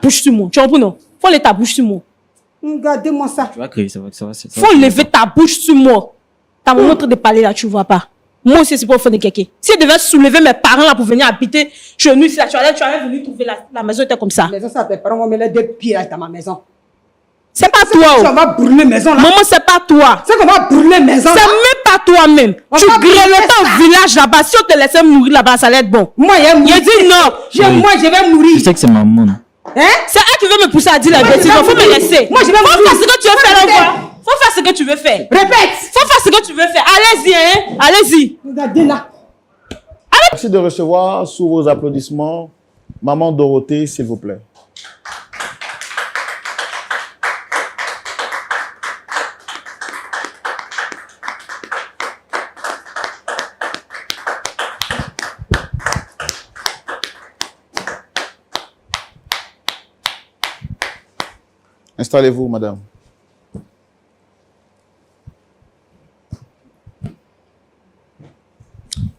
bouche sur moi. Tu comprends, non? Faut lever ta bouche sur moi. Regardez-moi ça. Tu vas crier, ça va. Faut lever ta bouche sur moi. T'as mon train de parler là, tu vois pas. Moi aussi, c'est pour faire de quelqu'un. Si je devais soulever mes parents là pour venir habiter chez nous ici, là, tu allais venir trouver la maison était comme ça. La maison, ça, tes parents vont mettre les 2 pieds là dans ma maison. C'est pas toi. On va brûler maison là. Maman, c'est pas toi. C'est qu'on va brûler maison là. C'est même pas toi-même. Tu grelottais au village là-bas. Si on te laissait mourir là-bas, ça allait être bon. Moi, Il dit non. Moi, je vais mourir. Je sais que c'est maman. Hein? C'est elle qui veut me pousser à dire la bêtise. Faut me laisser. Moi, je vais Faut mourir. faire ce que tu veux faire là. Faut faire ce que tu veux faire. Répète. Faut faire ce que tu veux faire. Allez-y, hein. Allez-y. Regardez là. Merci de recevoir sous vos applaudissements Maman Dorothée, s'il vous plaît. Installez-vous, madame.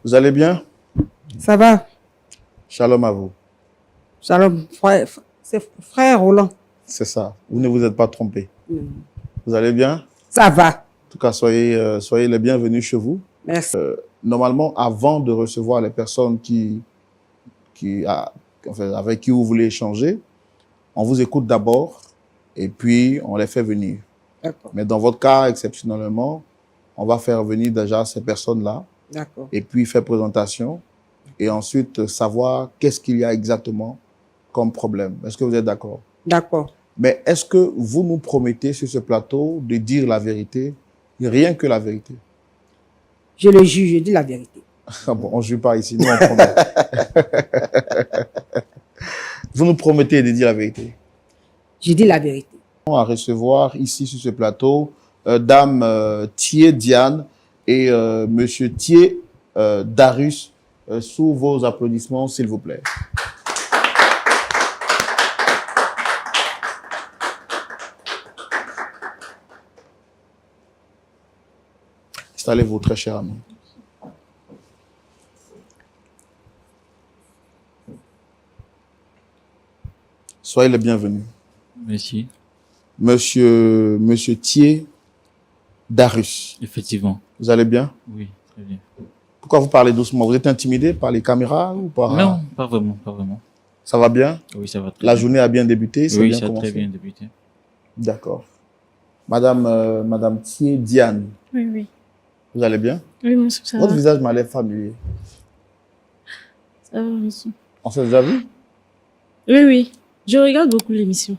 Vous allez bien? Ça va. Shalom à vous. Shalom, frère. C'est frère Roland. C'est ça. Vous ne vous êtes pas trompé. Vous allez bien? Ça va. En tout cas, soyez les bienvenus chez vous. Merci. Normalement, avant de recevoir les personnes avec qui vous voulez échanger, on vous écoute d'abord et puis on les fait venir. D'accord. Mais dans votre cas, exceptionnellement, on va faire venir déjà ces personnes-là D'accord. et puis faire présentation et ensuite savoir qu'est-ce qu'il y a exactement comme problème. Est-ce que vous êtes d'accord? D'accord. Mais est-ce que vous nous promettez sur ce plateau de dire la vérité, rien que la vérité? Je le juge, je dis la vérité. Ah bon, on ne joue pas ici, nous on promet. Vous nous promettez de dire la vérité? Je dis la vérité. À recevoir ici sur ce plateau Dame Thié Diane et Monsieur Thié Darius sous vos applaudissements, s'il vous plaît. Installez-vous, très cher ami. Soyez les bienvenus. Merci. Monsieur Thié Darius. Effectivement. Vous allez bien? Oui, très bien. Pourquoi vous parlez doucement? Vous êtes intimidé par les caméras ou par... Non, pas vraiment, pas vraiment. Ça va bien? Oui, ça va très La bien. journée a bien débuté? Oui, bien ça a commencé? très bien débuté. D'accord. Madame Thié Diane, Oui, oui. vous allez bien? Oui, monsieur, ça Votre va. visage m'a l'air familier. Ça va, monsieur. On s'est déjà vu? Oui, oui. Je regarde beaucoup l'émission.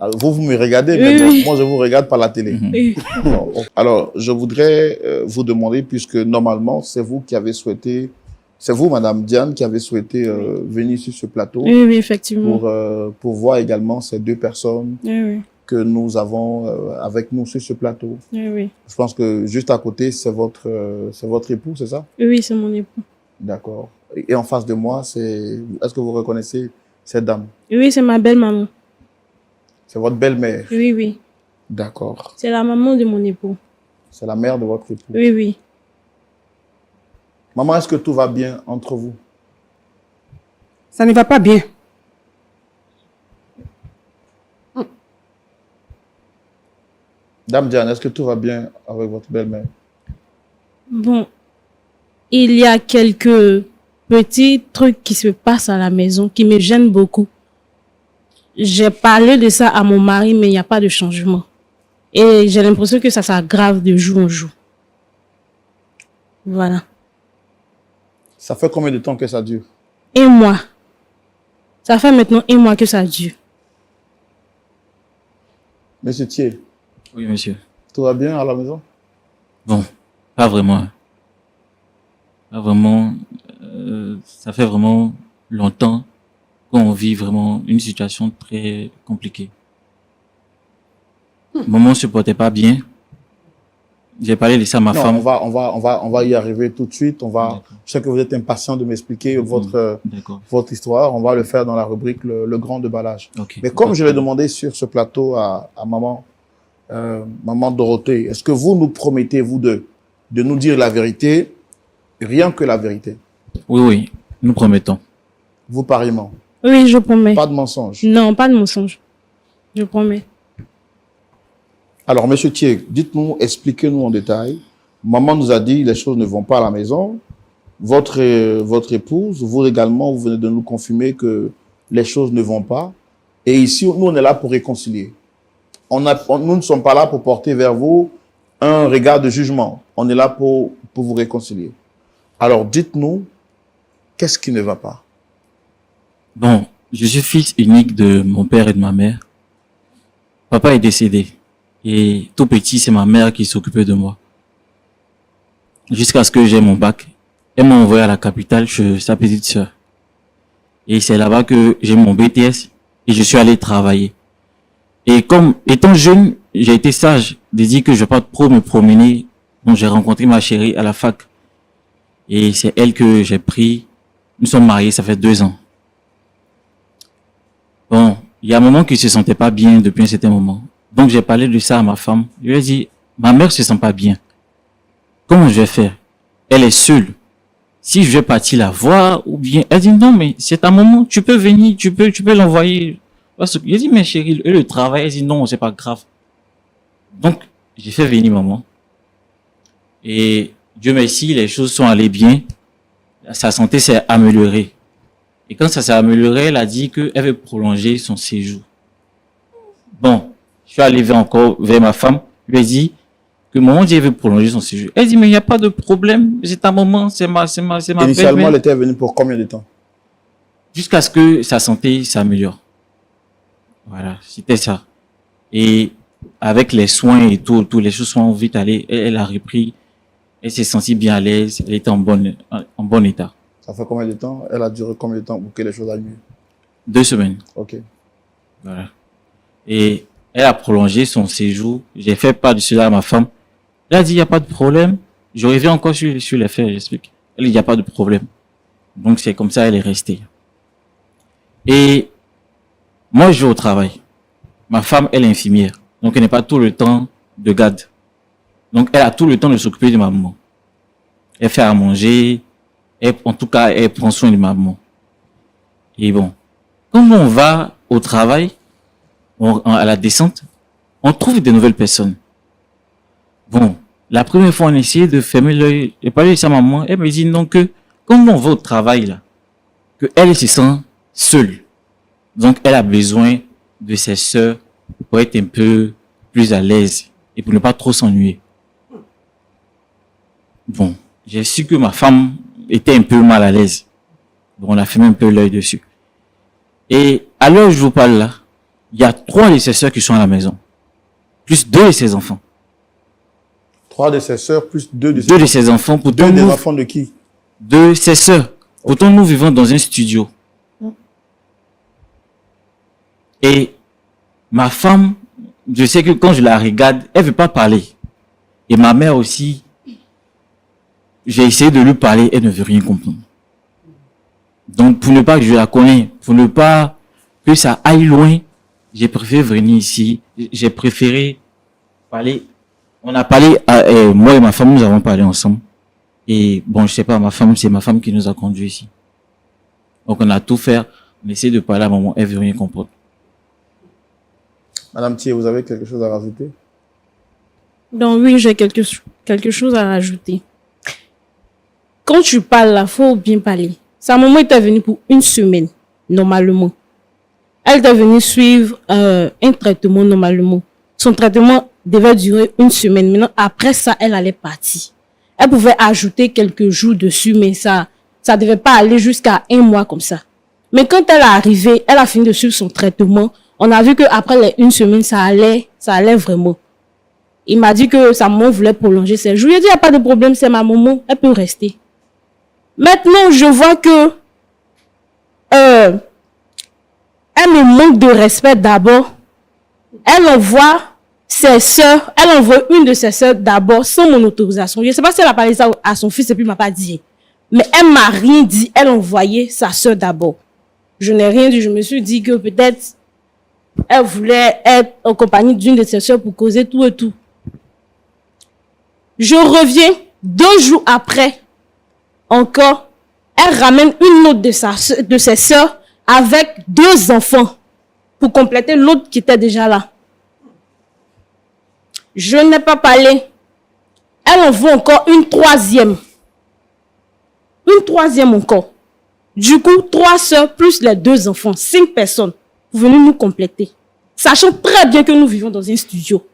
Alors, vous me regardez, Oui, mais oui. moi, je vous regarde par la télé. Oui. Non. Alors, je voudrais vous demander, puisque normalement, c'est vous qui avez souhaité, c'est vous, Madame Diane, qui avez souhaité venir sur ce plateau Oui, oui, effectivement. pour voir également ces deux personnes Oui, oui. que nous avons avec nous sur ce plateau. Oui, oui. Je pense que juste à côté, c'est votre époux, c'est ça? Oui, oui, c'est mon époux. D'accord. Et en face de moi, est-ce que vous reconnaissez cette dame? Oui, oui, c'est ma belle-maman. C'est votre belle-mère? Oui, oui. D'accord. C'est la maman de mon époux. C'est la mère de votre époux? Oui, oui. Maman, est-ce que tout va bien entre vous? Ça ne va pas bien. Dame Diane, est-ce que tout va bien avec votre belle-mère? Bon, il y a quelques petits trucs qui se passent à la maison qui me gênent beaucoup. J'ai parlé de ça à mon mari, mais il n'y a pas de changement. Et j'ai l'impression que ça s'aggrave de jour en jour. Voilà. Ça fait combien de temps que ça dure? Et moi, ça fait maintenant 1 mois que ça dure. Monsieur Thié, Oui, monsieur. tout va bien à la maison? Bon, pas vraiment. Pas vraiment. Ça fait vraiment longtemps qu'on vit vraiment une situation très compliquée. Maman ne se portait pas bien. J'ai parlé de ça à ma Non, femme. on va y arriver tout de suite. D'accord. Je sais que vous êtes impatient de m'expliquer D'accord. votre histoire. On va le faire dans la rubrique le grand déballage. Ok. Mais comme je l'ai demandé sur ce plateau à maman Dorothée, est-ce que vous nous promettez, vous, de nous dire la vérité, rien que la vérité? Oui, oui, nous promettons. Vous pareillement. Oui, je promets. Pas de mensonge. Non, pas de mensonge. Je promets. Alors, monsieur Thier, dites-nous, expliquez-nous en détail. Maman nous a dit les choses ne vont pas à la maison. Votre épouse, vous également, vous venez de nous confirmer que les choses ne vont pas. Et ici, nous, on est là pour réconcilier. Nous ne sommes pas là pour porter vers vous un regard de jugement. On est là pour vous réconcilier. Alors, dites-nous, qu'est-ce qui ne va pas? Bon, je suis fils unique de mon père et de ma mère. Papa est décédé. Et tout petit, c'est ma mère qui s'occupait de moi. Jusqu'à ce que j'ai mon bac. Elle m'a envoyé à la capitale chez sa petite sœur. Et c'est là-bas que j'ai mon BTS et je suis allé travailler. Et comme étant jeune, j'ai été sage de dire que je vais pas trop me promener. Donc j'ai rencontré ma chérie à la fac. Et c'est elle que j'ai pris. Nous sommes mariés, ça fait 2 ans. Bon, il y a un moment qu'il se sentait pas bien depuis un certain moment. Donc j'ai parlé de ça à ma femme. Je lui ai dit, ma mère se sent pas bien. Comment je vais faire? Elle est seule. Si je vais partir la voir, ou bien, elle dit non, mais c'est ta maman, tu peux venir, tu peux l'envoyer. J'ai dit, mais chérie, le travail, elle dit non, c'est pas grave. Donc, j'ai fait venir maman. Et Dieu merci, les choses sont allées bien. Sa santé s'est améliorée. Et quand ça s'est amélioré, elle a dit qu'elle veut prolonger son séjour. Bon, je suis allé encore vers ma femme, je lui ai dit que maman dit elle veut prolonger son séjour. Elle dit, mais il n'y a pas de problème, c'est ta maman, c'est ma Initialement, belle-mère. elle était venue pour combien de temps? Jusqu'à ce que sa santé s'améliore. Voilà, c'était ça. Et avec les soins et tout, les choses sont vite allées. Elle a repris, elle s'est sentie bien à l'aise, elle était en bon état. Ça fait combien de temps? Elle a duré combien de temps pour que les choses aillent mieux? 2 semaines. Ok. Voilà. Et elle a prolongé son séjour. J'ai fait part de cela à ma femme. Elle a dit, il n'y a pas de problème. Je reviens encore sur les faits, j'explique. Elle dit, il n'y a pas de problème. Donc, c'est comme ça, elle est restée. Et moi, je vais au travail. Ma femme, elle est infirmière. Donc, elle n'est pas tout le temps de garde. Donc, elle a tout le temps de s'occuper de ma maman. Elle fait à manger. En tout cas, elle prend soin de ma maman. Et bon, quand on va au travail, à la descente, on trouve de nouvelles personnes. Bon, la première fois, on essayait de fermer l'œil. J'ai parlé de sa maman. Elle me dit non que, quand on va au travail, là, que elle se sent seule. Donc, elle a besoin de ses sœurs pour être un peu plus à l'aise et pour ne pas trop s'ennuyer. Bon, j'ai su que ma femme était un peu mal à l'aise. Donc, on a fermé un peu l'œil dessus. Et à l'heure où je vous parle là, il y a 3 de ses sœurs qui sont à la maison. Plus 2 de ses enfants. 3 de ses sœurs plus 2 de ses 2 de ses enfants. Pourtant, 2 des nous, enfants de qui? de ses sœurs. Pourtant, nous vivons dans un studio. Et ma femme, je sais que quand je la regarde, elle veut pas parler. Et ma mère aussi, j'ai essayé de lui parler, elle ne veut rien comprendre. Donc, pour ne pas que je la connaisse, pour ne pas que ça aille loin, j'ai préféré venir ici. J'ai préféré parler. On a parlé, moi et ma femme, nous avons parlé ensemble. Et bon, je sais pas, c'est ma femme qui nous a conduits ici. Donc, on a tout fait. On essaie de parler à maman, elle veut rien comprendre. Madame Thier, vous avez quelque chose à rajouter? Donc oui, j'ai quelque chose à rajouter. Quand tu parles là, faut bien parler. Sa maman était venue pour 1 semaine, normalement. Elle était venue suivre un traitement normalement. Son traitement devait durer 1 semaine. Maintenant, après ça, elle allait partir. Elle pouvait ajouter quelques jours dessus, mais ça devait pas aller jusqu'à 1 mois comme ça. Mais quand elle est arrivée, elle a fini de suivre son traitement. On a vu que après les 1 semaine, ça allait vraiment. Il m'a dit que sa maman voulait prolonger ses jours. Je lui ai dit, il n'y a pas de problème, c'est ma maman, elle peut rester. Maintenant, je vois que elle me manque de respect d'abord. Elle envoie ses sœurs, elle envoie une de ses sœurs d'abord sans mon autorisation. Je ne sais pas si elle a parlé ça à son fils et puis il m'a pas dit. Mais elle m'a rien dit, elle envoyait sa sœur d'abord. Je n'ai rien dit, je me suis dit que peut-être elle voulait être en compagnie d'une de ses sœurs pour causer tout et tout. Je reviens 2 jours après, encore, elle ramène une autre de ses sœurs avec 2 enfants pour compléter l'autre qui était déjà là. Je n'ai pas parlé. Elle en veut encore une 3e. Une 3e encore. Du coup, 3 sœurs plus les 2 enfants, 5 personnes pour venir nous compléter. Sachant très bien que nous vivons dans un studio.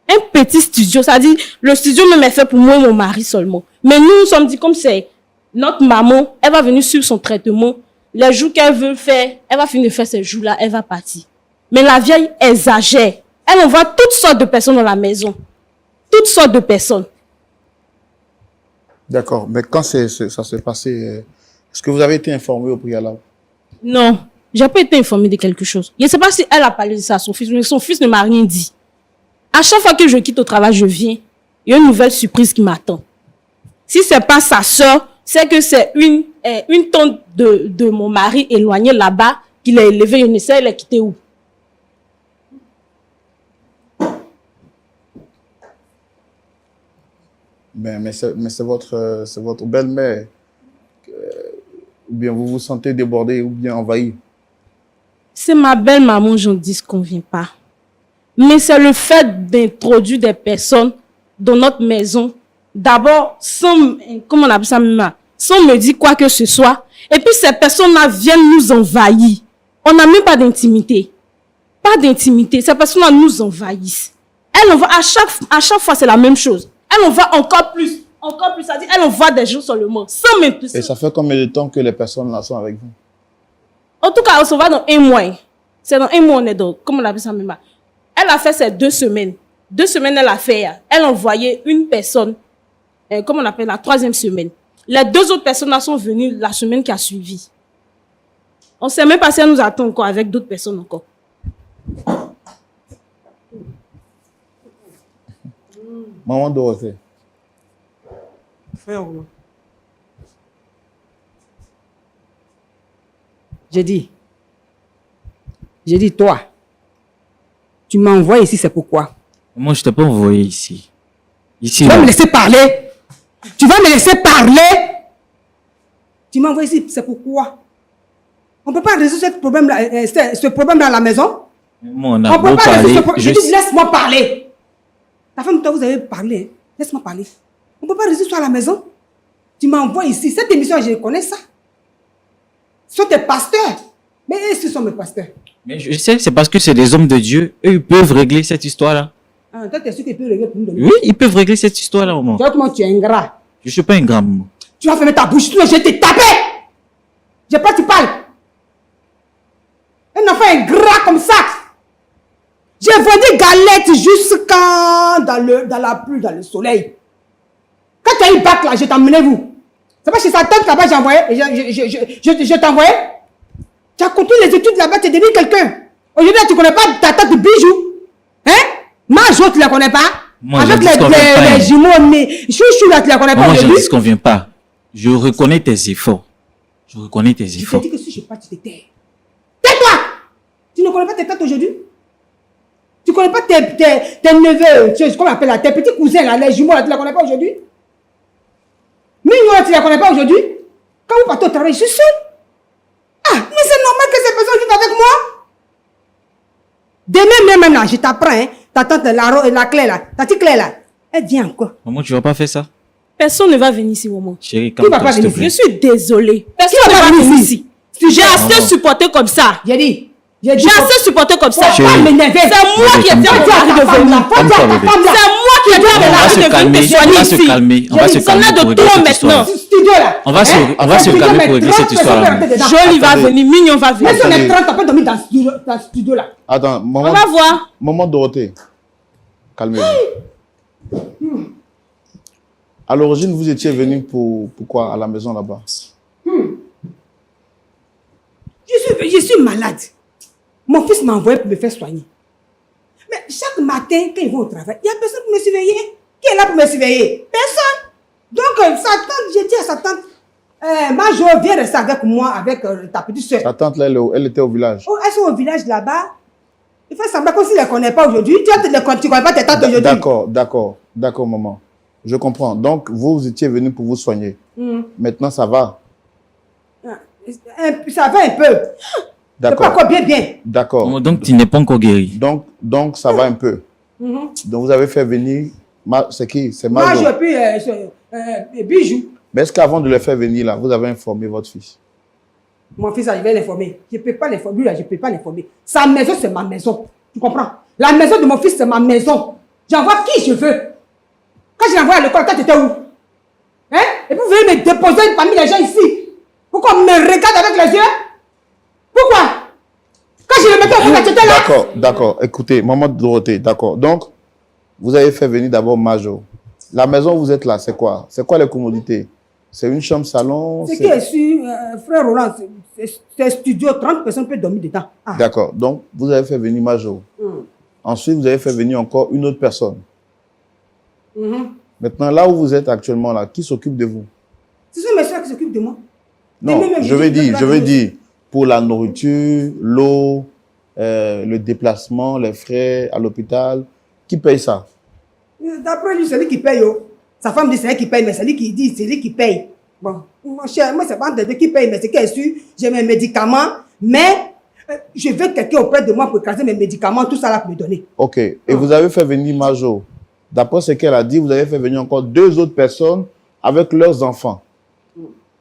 Un petit studio, ça dit, le studio même est fait pour moi et mon mari seulement. Mais nous nous sommes dit, comme c'est notre maman, elle va venir sur son traitement. Les jours qu'elle veut faire, elle va finir de faire ces jours-là, elle va partir. Mais la vieille exagère. Elle envoie toutes sortes de personnes dans la maison. Toutes sortes de personnes. D'accord. Mais quand ça s'est passé, est-ce que vous avez été informé au préalable? Non, j'ai pas été informée de quelque chose. Je ne sais pas si elle a parlé de ça à son fils, mais son fils ne m'a rien dit. À chaque fois que je quitte au travail, je viens. Il y a une nouvelle surprise qui m'attend. Si c'est pas sa sœur, c'est que c'est une tante de mon mari éloignée là-bas qui l'a élevée. Je ne sais, elle est quittée où. Mais c'est votre belle-mère. Ou bien vous vous sentez débordé ou bien envahi. C'est ma belle-maman, j'en dis ce qu'on vient pas. Mais c'est le fait d'introduire des personnes dans notre maison. D'abord, sans me dire quoi que ce soit. Et puis ces personnes-là viennent nous envahir. On n'a même pas d'intimité. Pas d'intimité. Ces personnes-là nous envahissent. Elle envoie, à chaque fois, c'est la même chose. Elle envoie encore plus. Encore plus. C'est-à-dire, elle envoie des jours seulement. Sans même plus. Et ça fait combien de temps que les personnes là sont avec vous? En tout cas, on se va dans 1 mois. C'est dans 1 mois, on est dans, comment on appelle ça même. Elle a fait ces 2 semaines. 2 semaines, elle a fait. Elle a envoyé une personne, comment on appelle, la 3e semaine. Les 2 autres personnes là sont venues la semaine qui a suivi. On ne sait même pas si elle nous attend encore avec d'autres personnes encore. Maman Dorothée. Frère Roland. J'ai dit, toi, tu m'envoies ici, c'est pourquoi? Moi, je t'ai pas envoyé ici. Ici, Tu vas là. me laisser parler? Tu vas me laisser parler? Tu m'envoies ici, c'est pourquoi? On ne peut pas résoudre ce problème à la maison? Moi, on On a ne peut beau pas parler. résoudre ce problème. Je dis, laisse-moi parler. La femme, toi, vous avez parlé. Laisse-moi parler. On ne peut pas résoudre ça à la maison. Tu m'envoies ici. Cette émission, je connais ça. Ce sont tes pasteurs. Mais ce sont mes pasteurs. Mais je sais, c'est parce que c'est des hommes de Dieu. Eux, ils peuvent régler cette histoire-là. Ah, toi, tu es sûr qu'ils peuvent régler pour nous donner. Oui, ils peuvent régler cette histoire-là, maman. Tu vois comment tu es ingrat. Je suis pas un grand maman. Tu vas fermer ta bouche, sinon je vais te taper. Je sais pas, tu parles. Un enfant ingrat comme ça. J'ai vendu galette jusqu'à dans la pluie, dans le soleil. Quand tu as eu bac là, je t'emmenais vous. C'est pas chez sa tante là-bas, j'ai envoyé. Je t'ai envoyé. Tu as continué les études là-bas, tu es devenu quelqu'un. Aujourd'hui, tu ne connais pas ta tante de bijoux. Hein? Majo, tu ne la connais pas? Moi, avec je dis ce qu'on vient pas, les jumeaux, mais chouchou là, tu ne la connais pas Moi, je aujourd'hui? dis ce qu'on vient pas. Je reconnais tes efforts. Je reconnais tes Je efforts. te dis que si je pars, tu te tais. Tais-toi! Tu ne connais pas tes tantes aujourd'hui? Tu ne connais pas tes neveux, comment on appelle là, tes petits cousins là, les jumeaux là, tu ne les connais pas aujourd'hui? Mignon là, tu ne les connais pas aujourd'hui? Quand vous partez au travail, je suis seule. Ah, mais c'est normal que ces personnes vivent avec moi. Demain même là, je t'apprends, hein, ta tante la Claire là, ta petite Claire là, elle vient encore. Maman, tu vas pas faire ça? Personne ne va venir ici, maman. Chérie, Qui va calme-toi, pas s'il te venir Je plaît. suis désolée. Personne Qui ne va va venir venir ici? ici. J'ai assez Maman. supporté comme ça. J'ai dit, J'ai assez supporté comme ça. faut pas Chérie. m'énerver. C'est moi qui ai Calme-toi. dit à Faut mon mari dire à de ta femme venir. là, faut dire à ta bébé. femme là. C'est moi qui ai dit à On mon va mari se de venir calmer, te on soigner va se ici. calmer, on va se Ils sont là calmer de pour régler trop cette histoire. maintenant. Studio là. On va se calmer pour régler cette histoire. Jolie va venir, Mignon va venir. Mais si on est Attendez. 30, on peut dormir dans ce studio là. Attends, On va voir. maman Dorothée, calmez-vous. À l'origine, vous étiez venu pour quoi à la maison là-bas? Je suis malade. Mon fils m'a envoyé pour me faire soigner. Mais chaque matin, quand ils vont au travail, il n'y a personne pour me surveiller. Qui est là pour me surveiller? Personne. Donc, sa tante, j'ai dit à sa tante, Majo, viens rester avec moi, avec ta petite soeur. Ta tante, là, elle était au village. Oh, elles sont au village là-bas. Il fait semblant comme s'il ne les connaît pas aujourd'hui. Tu ne connais pas tes tantes aujourd'hui. D'accord, maman. Je comprends. Donc, vous étiez venu pour vous soigner. Maintenant, ça va. Ça va un peu. C'est pas encore bien. D'accord. Donc, tu n'es pas encore guéri. Donc, ça va un peu. Donc, vous avez fait venir... C'est qui? C'est Majo. Majo et puis Bijou. Mais est-ce qu'avant de le faire venir, là, vous avez informé votre fils? Mon fils, je vais l'informer. Je ne peux pas l'informer. Lui, là, je ne peux pas l'informer. Sa maison, c'est ma maison. Tu comprends? La maison de mon fils, c'est ma maison. J'envoie qui je veux. Quand je l'envoie à l'école, quand tu étais où? Hein? Et puis vous venez me déposer parmi les gens ici. Pourquoi on me regarde avec les yeux? Pourquoi? Quand je le mettais au fond, tu étais là? D'accord. Écoutez, maman Dorothée, d'accord. Donc, vous avez fait venir d'abord Majo. La maison où vous êtes là, c'est quoi? C'est quoi les commodités? C'est une chambre salon? Ce qui est sûr, frère Roland, c'est studio, 30 personnes peuvent dormir dedans. Ah. D'accord. Donc, vous avez fait venir Majo. Ensuite, vous avez fait venir encore une autre personne. Maintenant, là où vous êtes actuellement, là, qui s'occupe de vous? Ce sont mes soeurs qui s'occupent de moi. Non, je veux dire, pour la nourriture, l'eau, le déplacement, les frais à l'hôpital, qui paye ça? D'après lui, c'est lui qui paye. Sa femme dit c'est elle qui paye, mais c'est lui qui dit c'est lui qui paye. Bon, mon cher, moi, c'est pas de qui paye, mais c'est qu'elle est sûr, j'ai mes médicaments, mais je veux quelqu'un auprès de moi pour écraser mes médicaments, tout ça là pour me donner. Ok. Et vous avez fait venir Majo. D'après ce qu'elle a dit, vous avez fait venir encore 2 autres personnes avec leurs enfants.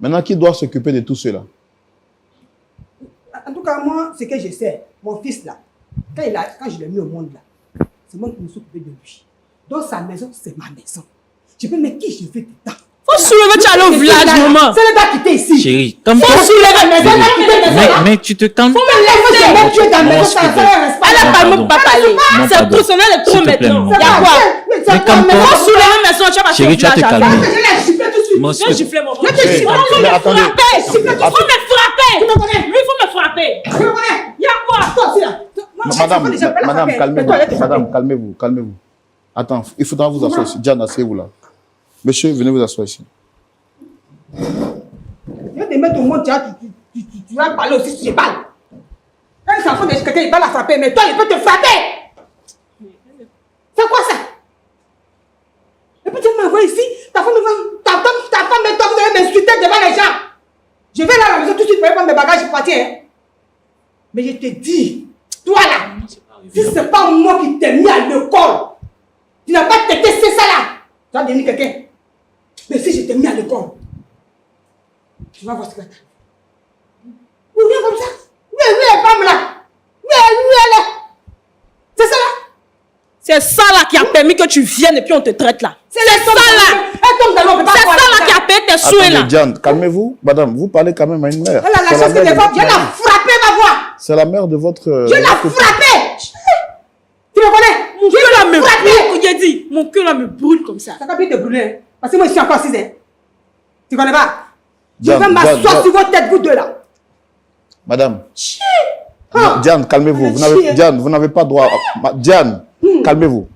Maintenant, qui doit s'occuper de tout cela? En tout cas, moi, ce que je sais, mon fils là, quand je l'ai mis au monde là, c'est moi qui me suis occupé de lui. Donc sa maison, c'est ma maison. Je peux mettre qui je veux dedans. Faut soulever, tu allais au village, maman. C'est le gars qui était ici. Chérie, comme Faut soulever la maison. mais tu te calmes. Faut me laisser mettre tu es dans la maison, ça fait Elle a pas même pas parlé. C'est tout, son est trop maintenant. Il y a quoi? Mais calme-toi. Faut soulever la maison, tu vas passer au Chérie, tu vas village. te calmer. Je l'ai giflé tout de suite. Moi, Je vais gifler mon frère. Mais attendez. Il faut me frapper. Tu me connais? Lui, il faut me frapper. Tu me connais? Il y a quoi? Toi aussi là. Madame, calmez-vous. Madame, calmez-vous. Attends, il faudra vous asseoir ici. Diane, asseyez-vous là. Monsieur, venez vous asseoir ici. Je vais te mettre au monde, tu vas parler aussi si je parle. Quand les enfants de quelqu'un, il va la frapper, mais toi, il peut te frapper. C'est quoi ça? Et puis tu m'envoies ici, ta femme et toi, vous allez m'insulter devant les gens. Je vais là à la maison tout de suite pour prendre mes bagages et partir. Hein. Mais je te dis, toi là, si ce n'est pas moi qui t'ai mis à l'école, tu n'as pas testé ça là, tu vas devenir quelqu'un. Mais si je t'ai mis à l'école, tu vas voir ce que tu as. Vous venez comme ça. Oui, les femmes là. Oui, elle est. C'est ça là. C'est ça là qui a permis que tu viennes et puis on te traite là. C'est ça là. C'est ça là qui a payé tes souhaits là. Diane, calmez-vous. Madame, vous parlez quand même à une mère. Elle a la chance que des fois, je l'ai frappé ma voix. C'est la mère de votre... Je l'ai frappé. Tu me connais? Mon cœur là me brûle. J'ai dit, mon cœur là me brûle comme ça. Ça va bien te brûler. Parce que moi, je suis encore 6 ans. Tu connais pas? Je Diane, vais m'asseoir Diane. sur votre tête, vous deux là. Madame. Ah. Diane, calmez-vous. Diane, vous n'avez pas droit. Diane, calmez-vous.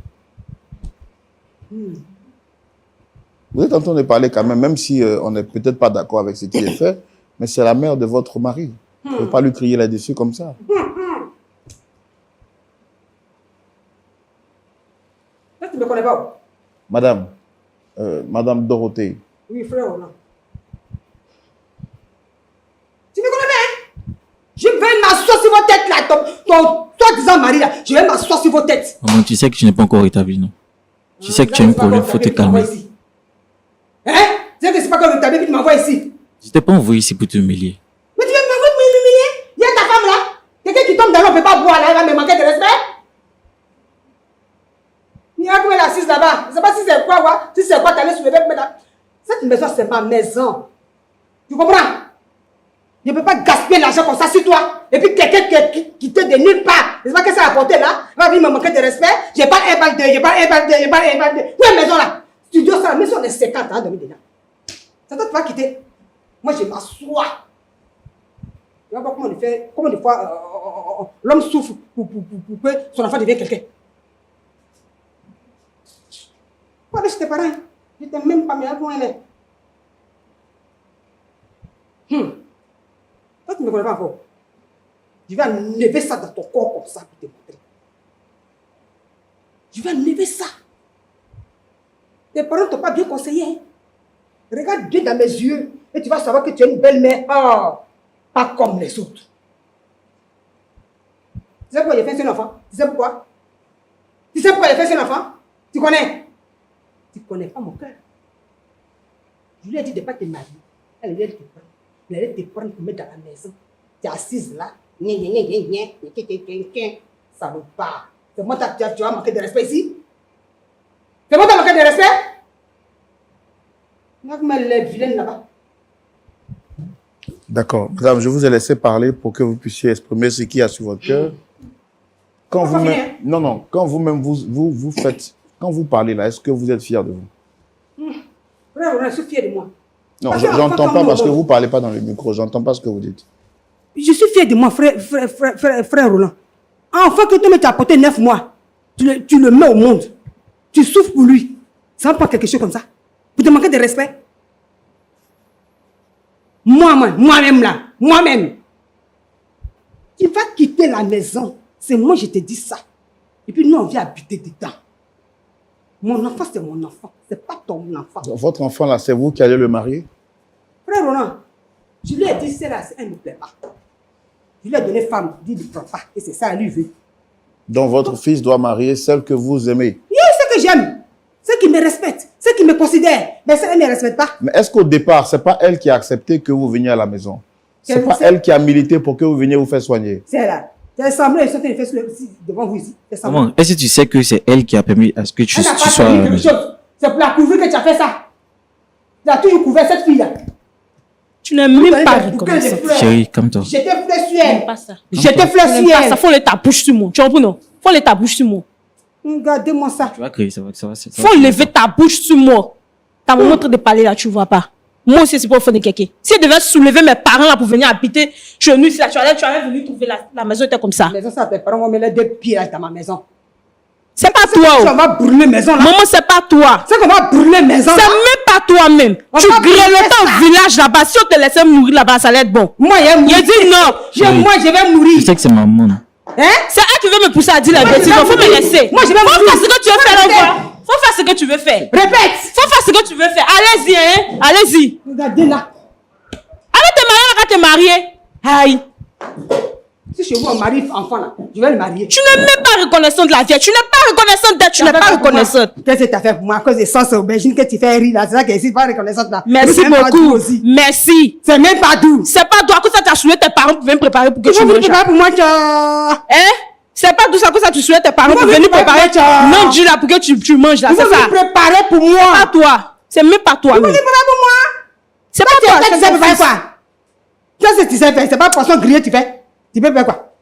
Vous êtes en train de parler quand même si on n'est peut-être pas d'accord avec ce qui est fait, mais c'est la mère de votre mari. Vous ne pouvez pas lui crier là-dessus comme ça. Là, tu ne me connais pas. Madame, Madame Dorothée. Oui, frère Roland. Tu me connais bien? Je vais m'asseoir sur votre tête là, ton soi-disant mari là. Je vais m'asseoir sur votre tête. Maman, tu sais que tu n'es pas encore rétabli, non? Tu sais que tu as un problème, faut te calmer. Hein? Tu sais que c'est pas comme rétabli que tu m'envoies ici. Je t'ai pas envoyé ici pour t'humilier. Mais tu veux m'humilier? Il y a ta femme là. Quelqu'un qui tombe dans l'eau ne peut pas boire là, elle va me manquer de respect. Il y a comme elle est assise là-bas. Je ne sais pas si c'est quoi, ouais. Si c'est quoi, tu allais soulever, mais là. Cette maison, c'est ma maison. Tu comprends? Je ne peux pas gaspiller l'argent comme ça sur toi. Et puis quelqu'un qui te de nulle part. Je ne sais pas qu'est-ce que ça a apporté là. Va venir me manquer de respect. J'ai pas un balle de, j'ai pas un balle de, j'ai pas un balle de. Où est la maison là? Studio, ça, la maison, on est 50 ans, dormir dedans. C'est toi qui vas quitter. Moi, je m'assois. Tu vas voir comment des fois l'homme souffre pour que son enfant devienne quelqu'un. Pas chez tes parents. Je t'ai même pas mis à point. Toi, tu ne me connais pas encore. Je vais enlever ça dans ton corps comme ça pour te montrer. Je vais enlever ça. Tes parents ne t'ont pas bien conseillé. Hein? Regarde bien dans mes yeux et tu vas savoir que tu es une belle mère. Oh. Pas comme les autres. Tu sais pourquoi j'ai fait un enfant? Tu sais pourquoi? Tu sais pourquoi j'ai fait un enfant? Tu connais? Tu connais pas mon cœur. Je lui ai dit de ne pas te marier. Elle allait te prendre. Elle allait te prendre pour mettre dans la maison. Tu es assise là. Ça ne pas. C'est moi tu as manqué de respect ici? C'est moi qui as manqué de respect? Regarde les vilaines là-bas. D'accord. Madame, je vous ai laissé parler pour que vous puissiez exprimer ce qui a sur votre cœur. Quand vous-même, non, quand vous-même vous faites, quand vous parlez là, est-ce que vous êtes fier de vous? Frère, je suis fier de moi. Non, j'entends pas parce que vous parlez pas dans le micro. J'entends pas ce que vous dites. Je suis fier de moi, frère Roland. Enfin que tu m'as apporté 9 mois, tu le mets au monde. Tu souffres pour lui. Ça va pas quelque chose comme ça. Pour te manquer de respect. Moi-même là, moi-même. Tu vas quitter la maison. C'est moi, je te dis ça. Et puis nous, on vient habiter dedans. Mon enfant, c'est mon enfant. C'est pas ton enfant. Donc, votre enfant là, c'est vous qui allez le marier? Frère Roland, je lui ai dit, celle-là, elle ne me plaît pas. Je lui ai donné femme, il dit, il ne prend pas. Et c'est ça, elle lui veut. Donc votre fils doit marier celle que vous aimez? Oui, c'est que j'aime. Ceux qui me respectent, ceux qui me considèrent. Mais celle-là ne me respecte pas. Mais est-ce qu'au départ, c'est pas elle qui a accepté que vous veniez à la maison? C'est Quelle pas c'est- elle qui a milité pour que vous veniez vous faire soigner? C'est là. Tu as semblé sauter les fesses devant vous ici. Comment? Est-ce que tu sais que c'est elle qui a permis à ce que tu Elle n'a pas sois à fait la quelque maison? chose. C'est pour la couvrir que tu as fait ça. Tu as toujours couvert cette fille-là. Tu n'es même pas Bouquet de reconnaissant. fleurs. Chérie, calme-toi. J'étais fleur sur elle. Pas ça. J'étais fleur Tu n'aimes sur pas ça. elle. Faut les ta bouche sur moi. Tu comprends non? Faut les ta bouche sur moi. Regardez-moi ça. Tu vas crier, ça va. Faut lever ta bouche sur moi. T'as mon montre de parler là, tu vois pas. Moi aussi, c'est pour faire de quelqu'un. Si elle devait soulever mes parents là pour venir habiter chez nous ici, là, tu allais venir trouver la maison était comme ça. La maison, ça, tes parents vont mettre les deux pieds là dans ma maison. C'est pas On toi. va brûler maison là. Maman, c'est pas toi. C'est qu'on va brûler maison C'est là. même pas toi-même. On Tu va brûler grelottais ça. au village là-bas. Si on te laissait mourir là-bas, ça allait être bon. Moi, il Il dit non. Moi, je vais mourir. Je sais que c'est maman. Hein? C'est elle qui veut me pousser à dire la Moi, je bêtise. vais Faut me mourir. laisser. Moi, je vais Faut mourir. faire ce que tu veux faire là, Répète. voir. Faut faire ce que tu veux faire. Répète. Faut faire ce que tu veux faire. Allez-y, hein. Allez-y. Regardez là. Allez te marier, on va te marier. Aïe. Si chez vous, on marie enfant là, je vais le marier. Tu n'es même pas reconnaissante de la vie. Tu n'es pas reconnaissante d'être. Tu n'es pas reconnaissante. Qu'est-ce que tu as fait pour moi à cause des sauces aubergines que tu fais rire là? C'est ça que je suis pas reconnaissante là. Merci C'est même pas doux beaucoup. aussi. Merci. C'est même pas doux. C'est pas toi. À cause ça, tu as soulevé tes parents pour venir préparer pour que Tu tu vas manges. venir pour moi, tu as... Hein? C'est pas tout ça que ça tu souhaites tes parents Ils pour vont venir venir préparer. préparer, Non, dis là pour que tu manges là. Ils C'est vont ça. venir préparer pour moi. Pas toi. C'est même pas toi. Ils vont même. venir préparer pour moi. C'est pas toi. Qu'est-ce que c'est tu sais ton faire fils. quoi? Qu'est-ce que tu sais faire? C'est pas poisson grillé tu fais. Tu peux faire quoi?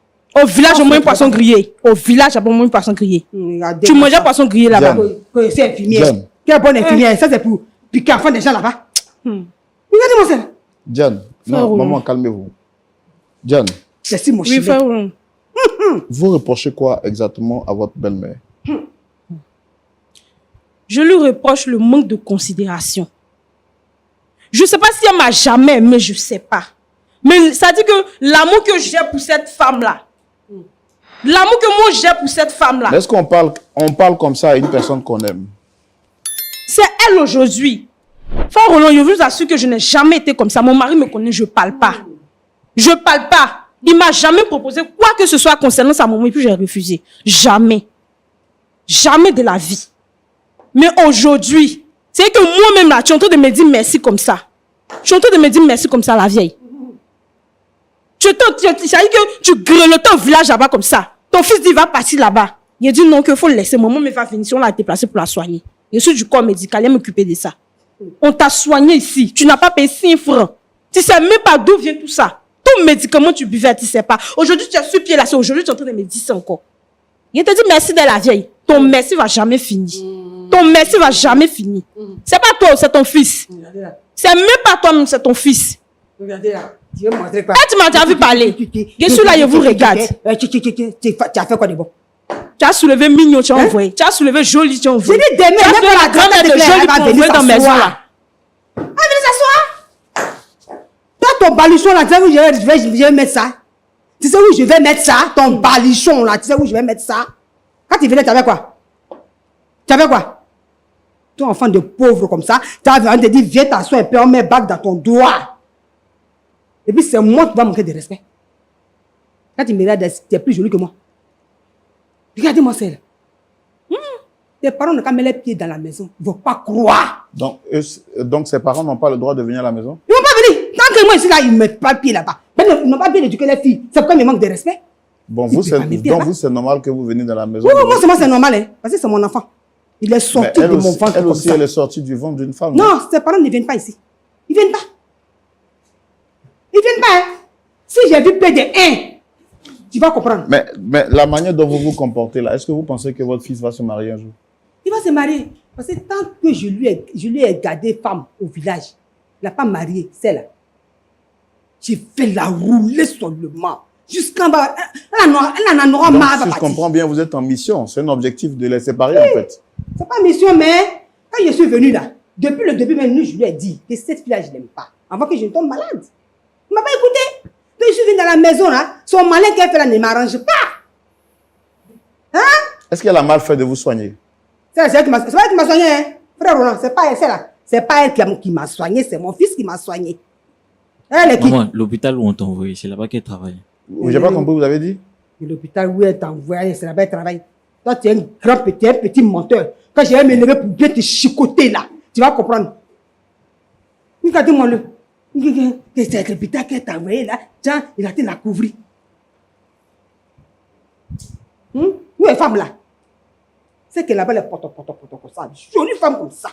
Au village, on mange poisson grillé. Au village, on mange poisson grillé. Regardez Tu moi mangeais ça. poisson grillé là-bas. Diane. Que c'est infirmière. Diane. Quelle bonne infirmière. Ça c'est pour piquer enfant des gens là-bas. Regardez-moi ça. Diane, Frère non, Roland. maman, calmez-vous. Diane, C'est si mon Oui, chien. frère. Oui. vous reprochez quoi exactement à votre belle-mère? Je lui reproche le manque de considération. Je ne sais pas si elle m'a jamais aimé, je ne sais pas. Mais ça dit que l'amour que j'ai pour cette femme-là, l'amour que moi j'ai pour cette femme-là, Est-ce qu'on parle comme ça à une personne qu'on aime? c'est elle aujourd'hui. Frère Roland, je vous assure que je n'ai jamais été comme ça. Mon mari me connaît, je ne parle pas. Je ne parle pas. Il ne m'a jamais proposé quoi que ce soit concernant sa maman et puis j'ai refusé. Jamais. Jamais de la vie. Mais aujourd'hui, c'est que moi-même là, tu es en train de me dire merci comme ça. Tu es en train de me dire merci comme ça, la vieille. Ça dit que tu grelottais au village là-bas comme ça. Ton fils dit, il va partir là-bas. Il a dit non, qu'il faut le laisser. Maman me va venir, si on l'a déplacé pour la soigner. Je suis du corps médical, elle m'occuper de ça. On t'a soigné ici. Tu n'as pas payé 5 francs. Tu sais même pas d'où vient tout ça. Tout médicament tu buvais, tu sais pas. Aujourd'hui, tu es sur pied là, c'est aujourd'hui, tu es en train de me dire ça encore. Il te dit merci de la vieille. Ton merci va jamais finir. Ton merci va jamais finir. C'est pas toi, c'est ton fils. Regardez là. C'est même pas toi, c'est ton fils. Regardez là. Tu veux montrer quoi? Quand tu m'as déjà vu parler, je suis là, je vous regarde. Tu as fait quoi de bon? Tu as soulevé mignon, tu as envoyé. Tu as soulevé joli, tu as J'ai envoyé. dit demain, Tu as même fait pas la la grande grande de de jolie elle va pour venir envoyer dans maison s'asseoir. là. Ah, venez s'asseoir. Toi, ton baluchon là, tu sais où je vais mettre ça? Tu sais où je vais mettre ça? Ton baluchon là, tu sais où je vais mettre ça? Quand tu venais, tu avais quoi? Tu avais quoi? Toi, enfant de pauvre comme ça, tu avais te dit, viens t'asseoir et puis on met bague dans ton doigt. Et puis c'est moi qui va manquer de respect. Quand tu me regardes, tu es plus jolie que moi. Regardez-moi celle. Tes parents n'ont qu'à mettre les pieds dans la maison. Ils ne vont pas croire. Donc ses parents n'ont pas le droit de venir à la maison? Ils ne vont pas venir. Tant que moi, ici, là, ils ne mettent pas le pied là-bas. Ils n'ont pas bien éduqué les filles. C'est pourquoi ils me manquent de respect. Bon, vous, c'est normal que vous veniez dans la maison? Oui, moi, c'est normal. Hein, parce que c'est mon enfant. Il est sorti de mon ventre. Elle aussi, elle est sortie du ventre d'une femme. Non, ses parents ne viennent pas ici. Ils ne viennent pas. Ils ne viennent pas. Hein. Si j'ai vu plus de 1, tu vas comprendre. Mais la manière dont vous vous comportez là, est-ce que vous pensez que votre fils va se marier un jour? Il va se marier. Parce que tant que je lui ai gardé femme au village, il n'a pas marié, c'est là. J'ai fait la rouler seulement. Jusqu'en bas. Elle en aura marre. Si je comprends bien, vous êtes en mission. C'est un objectif de les séparer en fait. C'est pas mission, mais quand je suis venu là, depuis le début même, je lui ai dit que cette fille-là, je ne l'aime pas. Avant que je tombe malade. Il ne m'a pas écouté. Quand je suis venu dans la maison là, son malin qu'elle fait là ne m'arrange pas. Hein? Est-ce qu'elle a mal fait de vous soigner? C'est elle qui m'a soigné, hein? Frère Roland, c'est pas elle, c'est là. C'est pas elle qui m'a soigné, c'est mon fils qui m'a soigné. Elle est qui? Maman, l'hôpital où on t'a envoyé, c'est là-bas qu'elle travaille. J'ai pas compris, vous avez dit? L'hôpital où elle t'a envoyé, c'est là-bas qu'elle travaille. Toi, tu es un petit menteur. Quand je vais me lever pour bien te chicoter là, tu vas comprendre. Regardez-moi le. C'est l'hôpital qu'elle t'a envoyé là. Tiens, il a été la couvrir. Où est femme là? C'est que là-bas, elle est poto comme ça. Jolie femme comme ça.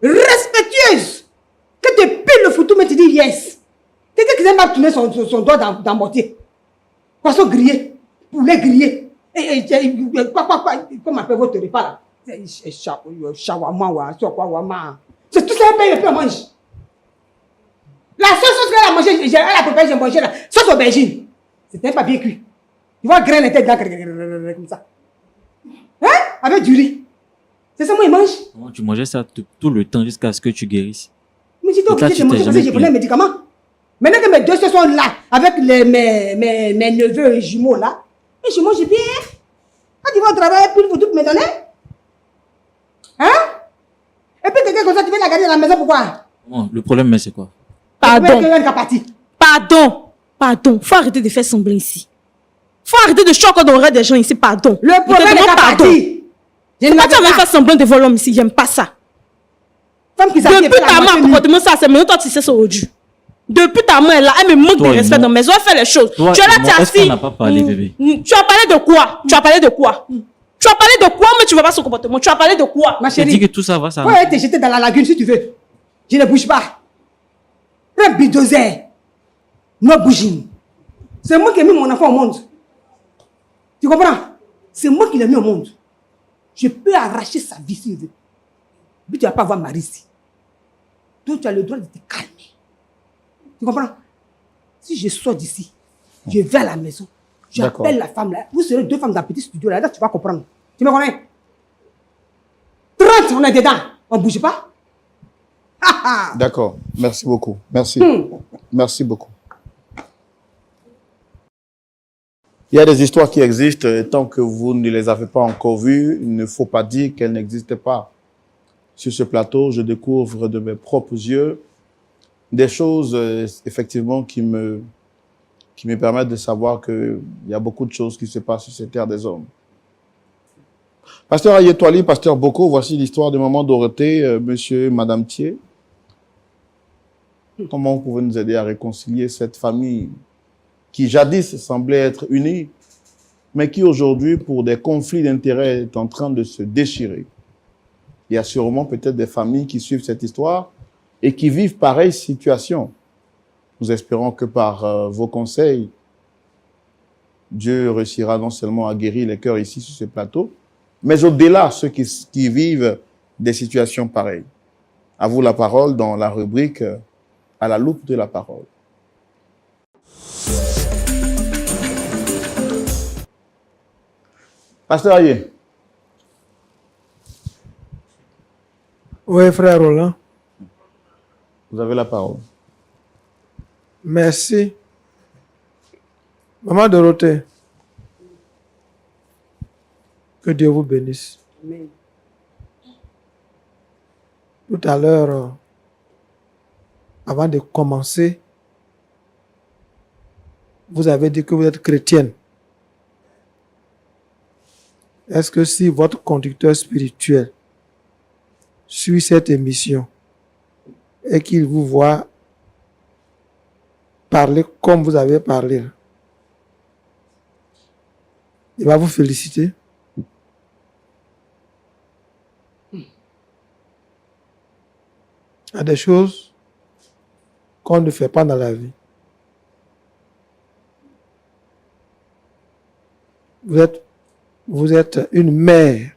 Respectueuse. Quand tu piles le photo, mais tu dis yes. Quelqu'un qui n'aime pas tourner son doigt dans moitié. Poisson grillé. Poulet grillé. Comment appelle votre repas là? Shawarma. C'est tout ça qu'elle peut manger. La seule chose qu'elle a mangé, elle a préparé, j'ai mangé là. Sauce aubergine. C'était pas bien cuit. Tu vois, graine était dedans comme ça. Hein? Avec du riz. C'est ça, moi, il mange. Comment tu mangeais ça tout le temps jusqu'à ce que tu guérisses? Mais j'étais obligé de manger parce que j'ai pris les médicaments. Maintenant que mes deux soeurs sont là, avec mes neveux et jumeaux là, et je mange bien. Quand tu vas au travail, puis il faut tout me donner. Hein? Et puis quelqu'un comme ça, tu viens la garder dans la maison, pourquoi? Bon, le problème, mais c'est quoi? Pardon. Faut arrêter de faire semblant ici. Faut arrêter de choquer dans l'oreille des gens ici, pardon. Le problème est parti. C'est pas tu vas faire semblant de voler ici, j'aime pas ça. Depuis ta main, comportement ça, c'est maintenant toi tu sais ça aujourd'hui. Depuis ta main là, elle me manque de respect dans mes maison, elle fait les choses. Toi, tu es là, ta fille. On n'a pas parlé, bébé. Tu as parlé de quoi? Tu as parlé de quoi? Tu as parlé de quoi, mais tu ne vois pas son comportement. Tu as parlé de quoi? Ma Je chérie, dis que tout ça va, ça. ouais, t'es jeté dans la lagune si tu veux. Je ne bouge pas. Un bulldozer. Non bougine. C'est moi qui ai mis mon enfant au monde. Tu comprends? C'est moi qui l'ai mis au monde. Je peux arracher sa vie si je veux. Mais tu ne vas pas voir Marie ici. Donc tu as le droit de te calmer. Tu comprends? Si je sors d'ici, je vais à la maison, j'appelle la femme là. Vous serez deux femmes dans le petit studio là, tu vas comprendre. Tu me connais? 30, on est dedans. On ne bouge pas. D'accord. Merci beaucoup. Merci. Merci beaucoup. Il y a des histoires qui existent. Et tant que vous ne les avez pas encore vues, il ne faut pas dire qu'elles n'existent pas. Sur ce plateau, je découvre de mes propres yeux des choses, effectivement, qui me permettent de savoir qu'il y a beaucoup de choses qui se passent sur cette terre des hommes. Pasteur Ayetouali, Pasteur Boko, voici l'histoire de Maman Dorothée, Monsieur et Madame Thier. Comment vous pouvez nous aider à réconcilier cette famille qui jadis semblait être unie, mais qui aujourd'hui, pour des conflits d'intérêts, est en train de se déchirer? Il y a sûrement peut-être des familles qui suivent cette histoire et qui vivent pareille situation. Nous espérons que par vos conseils, Dieu réussira non seulement à guérir les cœurs ici sur ce plateau, mais au-delà, ceux qui vivent des situations pareilles. À vous la parole dans la rubrique « À la loupe de la parole ». Pasteur Aye. Oui, frère Roland. Vous avez la parole. Merci. Maman Dorothée, que Dieu vous bénisse. Amen. Tout à l'heure, avant de commencer, vous avez dit que vous êtes chrétienne. Est-ce que si votre conducteur spirituel suit cette émission et qu'il vous voit parler comme vous avez parlé, il va vous féliciter? Il y a des choses qu'on ne fait pas dans la vie. Vous êtes une mère.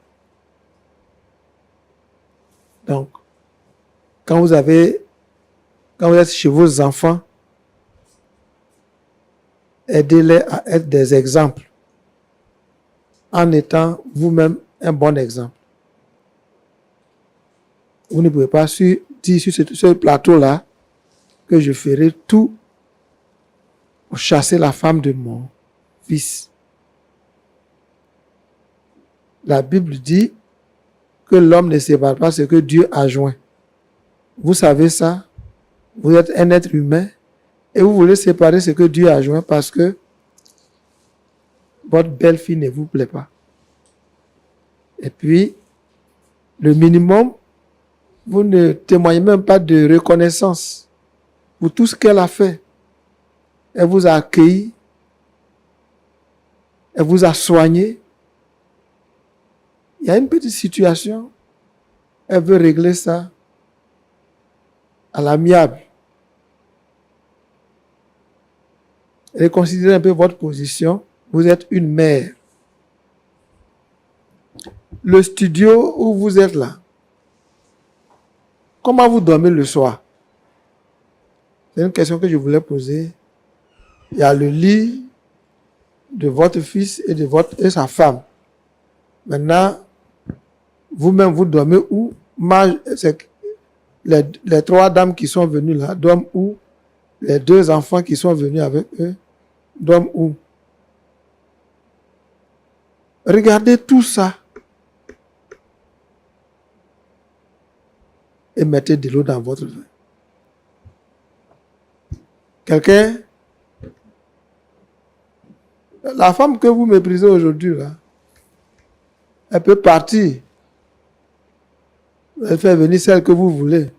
Donc, quand vous êtes chez vos enfants, aidez-les à être des exemples en étant vous-même un bon exemple. Vous ne pouvez pas dire sur ce plateau-là que je ferai tout pour chasser la femme de mon fils. La Bible dit que l'homme ne sépare pas ce que Dieu a joint. Vous savez ça? Vous êtes un être humain et vous voulez séparer ce que Dieu a joint parce que votre belle-fille ne vous plaît pas. Et puis, le minimum, vous ne témoignez même pas de reconnaissance pour tout ce qu'elle a fait. Elle vous a accueilli, elle vous a soigné. Il y a une petite situation, elle veut régler ça à l'amiable. Reconsidérez un peu votre position. Vous êtes une mère. Le studio où vous êtes là, comment vous dormez le soir? C'est une question que je voulais poser. Il y a le lit de votre fils et sa femme. Maintenant, vous-même, vous dormez où? Les trois dames qui sont venues là dorment où? Les deux enfants qui sont venus avec eux dorment où? Regardez tout ça et mettez de l'eau dans votre vin. Quelqu'un? La femme que vous méprisez aujourd'hui, là, elle peut partir. Elle fait venir celle que vous voulez.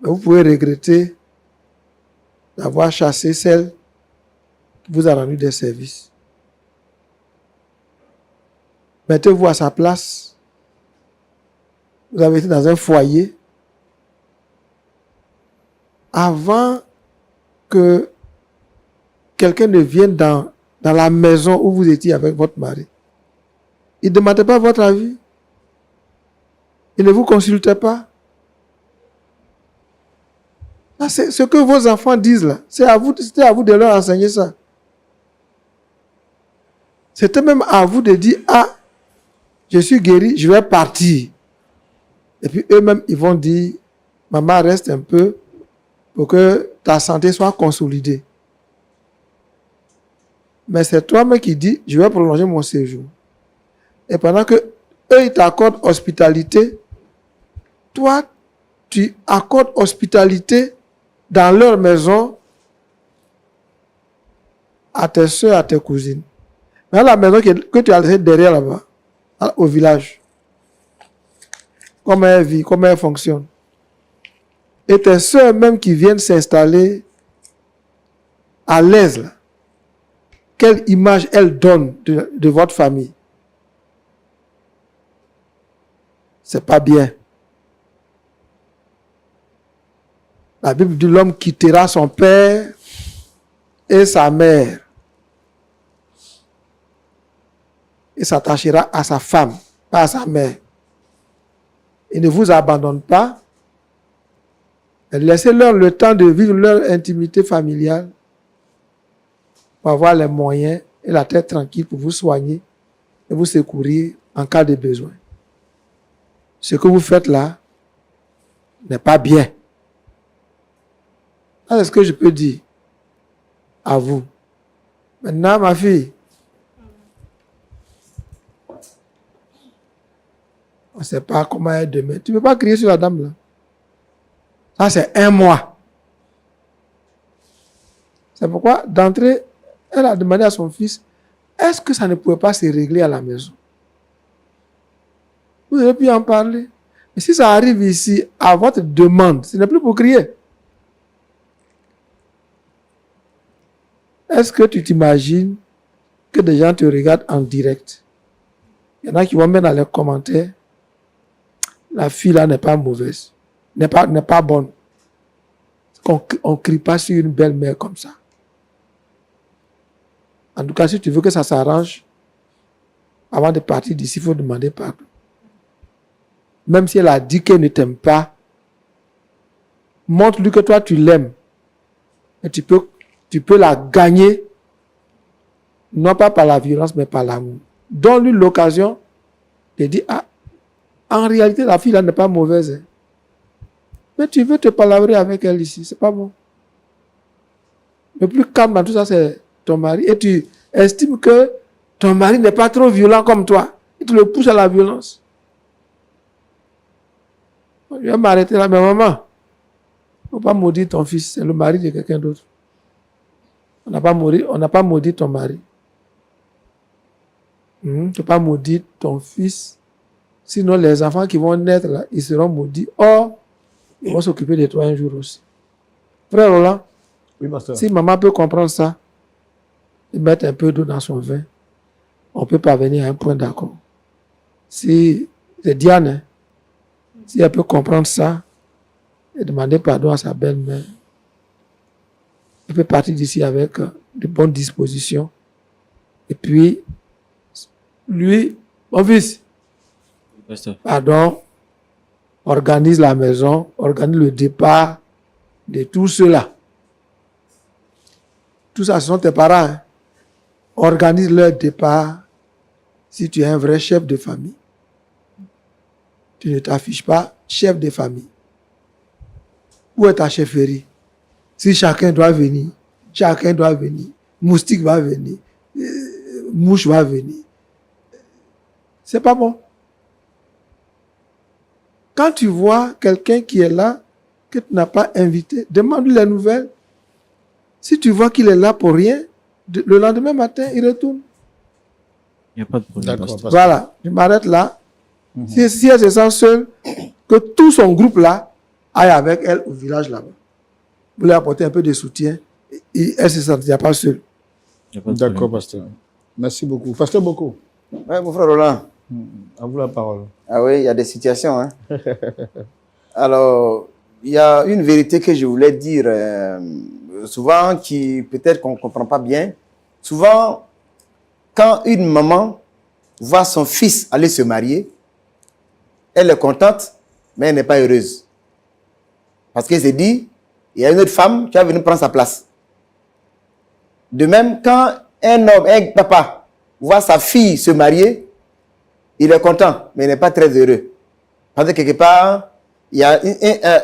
Mais vous pouvez regretter d'avoir chassé celle qui vous a rendu des services. Mettez-vous à sa place. Vous avez été dans un foyer. Avant que quelqu'un ne vienne dans la maison où vous étiez avec votre mari, il ne demandait pas votre avis. Il ne vous consultait pas. Là, c'est ce que vos enfants disent là. C'était à vous de leur enseigner ça. C'était même à vous de dire, ah, je suis guéri, je vais partir. Et puis eux-mêmes, ils vont dire, maman, reste un peu pour que ta santé soit consolidée. Mais c'est toi-même qui dis, je vais prolonger mon séjour. Et pendant que eux, ils t'accordent hospitalité, toi, tu accordes hospitalité dans leur maison à tes soeurs, à tes cousines. Mais la maison que tu as laissée derrière là-bas, au village, comment elle vit, comment elle fonctionne. Et tes soeurs même qui viennent s'installer à l'aise, là, quelle image elles donnent de votre famille? C'est pas bien. La Bible dit l'homme quittera son père et sa mère et s'attachera à sa femme, pas à sa mère. Il ne vous abandonne pas. Laissez-leur le temps de vivre leur intimité familiale pour avoir les moyens et la tête tranquille pour vous soigner et vous secourir en cas de besoin. Ce que vous faites là n'est pas bien. C'est ce que je peux dire à vous. Maintenant, ma fille, on ne sait pas comment elle est demain. Tu ne peux pas crier sur la dame là. Ça, c'est 1 mois. C'est pourquoi, d'entrée, elle a demandé à son fils, est-ce que ça ne pouvait pas se régler à la maison? Vous avez pu en parler. Mais si ça arrive ici, à votre demande, ce n'est plus pour crier. Est-ce que tu t'imagines que des gens te regardent en direct? Il y en a qui vont mettre dans les commentaires, la fille là n'est pas mauvaise, n'est pas bonne. On ne crie pas sur une belle-mère comme ça. En tout cas, si tu veux que ça s'arrange, avant de partir d'ici, il faut demander pardon. Même si elle a dit qu'elle ne t'aime pas, montre-lui que toi, tu l'aimes. Et tu peux la gagner, non pas par la violence, mais par l'amour. Donne-lui l'occasion de dire, ah, en réalité, la fille là n'est pas mauvaise. Hein. Mais tu veux te palabrer avec elle ici, c'est pas bon. Le plus calme dans tout ça, c'est ton mari. Et tu estimes que ton mari n'est pas trop violent comme toi. Et tu le pousses à la violence. Je vais m'arrêter là, mais maman, il ne faut pas maudire ton fils, c'est le mari de quelqu'un d'autre. On n'a pas maudit ton mari. Tu ne peux pas maudire ton fils. Sinon, les enfants qui vont naître là, ils seront maudits. Or, ils vont s'occuper de toi un jour aussi. Frère Roland, Oui, master. si maman peut comprendre ça, et mettre un peu d'eau dans son vin, on peut parvenir à un point d'accord. Si c'est Diane, hein, si elle peut comprendre ça et demander pardon à sa belle-mère, elle peut partir d'ici avec de bonnes dispositions. Et puis, lui, mon fils, Pasteur. pardon, organise la maison, organise le départ de tous ceux-là. Tout ça, ce sont tes parents. Hein. Organise leur départ si tu es un vrai chef de famille. Tu ne t'affiches pas chef de famille. Où est ta chefferie? Si chacun doit venir, moustique va venir, mouche va venir. C'est pas bon. Quand tu vois quelqu'un qui est là, que tu n'as pas invité, demande-lui les nouvelles. Si tu vois qu'il est là pour rien, le lendemain matin, il retourne. Il n'y a pas de problème. D'accord, pasteur. pasteur. Voilà, je m'arrête là. Si elle se sent seule, que tout son groupe là aille avec elle au village là-bas. Vous lui apportez un peu de soutien et elle se sentira pas seule. Il y a pas de D'accord, problème. pasteur. Merci beaucoup. Pasteur Boko, Ouais, mon frère Roland. à vous la parole. Ah oui, il y a des situations. Hein. Alors, il y a une vérité que je voulais dire, souvent, qui peut-être qu'on ne comprend pas bien. Souvent, quand une maman voit son fils aller se marier, elle est contente, mais elle n'est pas heureuse. Parce qu'elle s'est dit, il y a une autre femme qui va venir prendre sa place. De même, quand un homme, un papa, voit sa fille se marier, il est content, mais il n'est pas très heureux. Parce que quelque part, il y a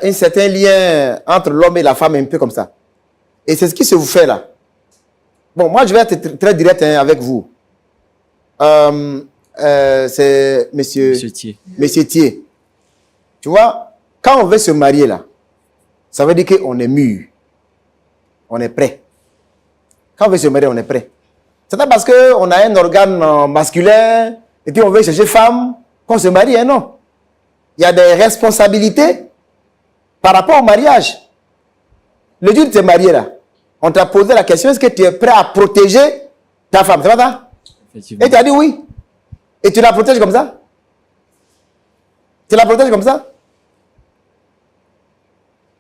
un certain lien entre l'homme et la femme, un peu comme ça. Et c'est ce qui se vous fait là. Bon, moi, je vais être très direct avec vous. C'est monsieur Thier. Tu vois, quand on veut se marier là, ça veut dire qu'on est mûr. On est prêt. Quand on veut se marier, on est prêt. C'est pas parce qu'on a un organe masculin et puis on veut chercher femme qu'on se marie, hein, non. Il y a des responsabilités par rapport au mariage. Le jour de te marier là, on t'a posé la question, est-ce que tu es prêt à protéger ta femme? C'est pas ça? Effectivement. Et tu as dit oui. Et tu la protèges comme ça? Tu la protèges comme ça?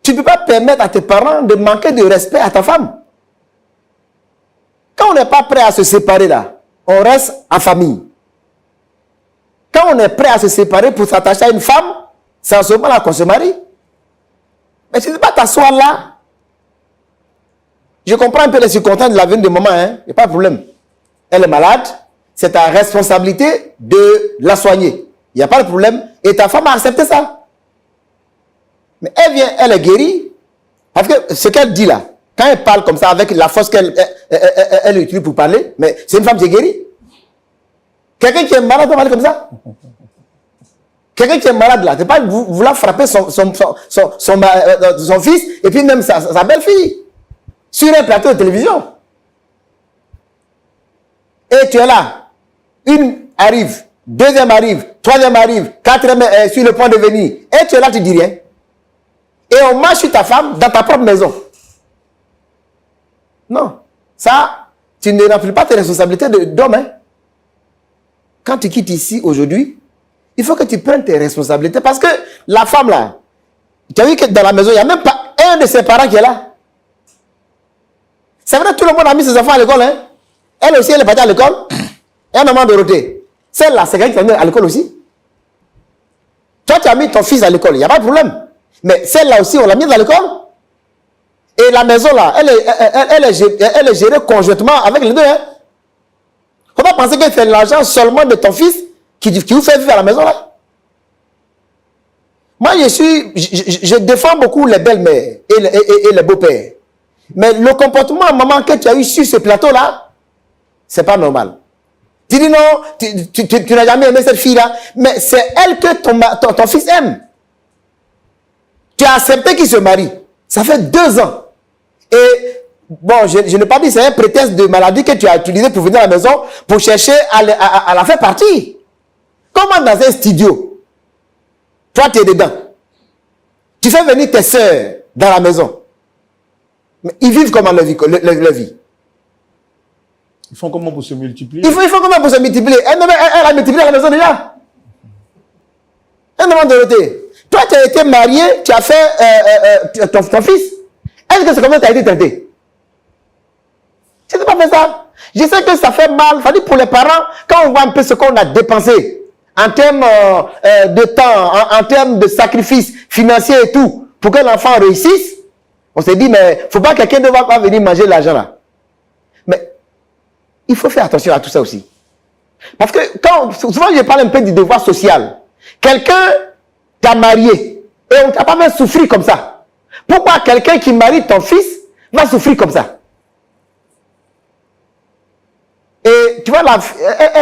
Tu ne peux pas permettre à tes parents de manquer de respect à ta femme. Quand on n'est pas prêt à se séparer là, on reste en famille. Quand on est prêt à se séparer pour s'attacher à une femme, c'est en ce moment-là qu'on se marie. Mais tu ne peux pas t'asseoir là. Je comprends un peu les circonstances de la vie de maman, hein? Il n'y a pas de problème. Elle est malade, c'est ta responsabilité de la soigner. Il n'y a pas de problème. Et ta femme a accepté ça. Mais elle vient, elle est guérie. Parce que ce qu'elle dit là, quand elle parle comme ça, avec la force qu'elle utilise pour parler, mais c'est une femme qui est guérie. Quelqu'un qui est malade doit parler comme ça. Quelqu'un qui est malade là, c'est pas vouloir frapper son fils et puis même sa belle-fille. sur un plateau de télévision. Et tu es là. Une arrive, deuxième arrive, troisième arrive, quatrième sur le point de venir. Et tu es là, tu dis rien. Et on marche sur ta femme dans ta propre maison. Non. Ça, tu ne remplis pas tes responsabilités d'homme. Hein. Quand tu quittes ici aujourd'hui, il faut que tu prennes tes responsabilités. Parce que la femme là, tu as vu que dans la maison, il n'y a même pas un de ses parents qui est là. C'est vrai, tout le monde a mis ses enfants à l'école. Hein. Elle aussi, elle est partie à l'école. Et maman Dorothée. Celle-là, c'est quelqu'un qui est à l'école aussi. Toi, tu as mis ton fils à l'école, il n'y a pas de problème. Mais celle-là aussi, on l'a mise à l'école. Et la maison là, elle est gérée conjointement avec les deux. Hein. Faut pas penser que c'est l'argent seulement de ton fils qui vous fait vivre à la maison là. Moi, je défends beaucoup les belles-mères et les beaux-pères. Mais le comportement, maman, que tu as eu sur ce plateau-là, c'est pas normal. Tu dis non, tu n'as jamais aimé cette fille-là, mais c'est elle que ton fils aime. Tu as accepté qu'il se marie. Ça fait 2 ans. Et, bon, je n'ai pas dit, c'est un prétexte de maladie que tu as utilisé pour venir à la maison, pour chercher à la faire partir. Comment dans un studio, toi tu es dedans, tu fais venir tes soeurs dans la maison. Mais ils vivent comment leur vie? Ils font comment pour se multiplier? Ils font comment pour se multiplier? Elle a multiplié à la maison déjà. Elle demande de noter. Toi, tu as été marié, tu as fait ton fils. Est-ce que c'est comme ça que tu as été traité? Tu n'as pas fait ça. Je sais que ça fait mal. Ça dit pour les parents, quand on voit un peu ce qu'on a dépensé en termes de temps, en termes de sacrifices financiers et tout, pour que l'enfant réussisse, on s'est dit, mais il ne faut pas que quelqu'un ne va venir manger l'argent là. Mais il faut faire attention à tout ça aussi. Parce que souvent je parle un peu du devoir social. Quelqu'un t'a marié et on ne t'a pas fait souffrir comme ça. Pourquoi quelqu'un qui marie ton fils va souffrir comme ça? Et tu vois,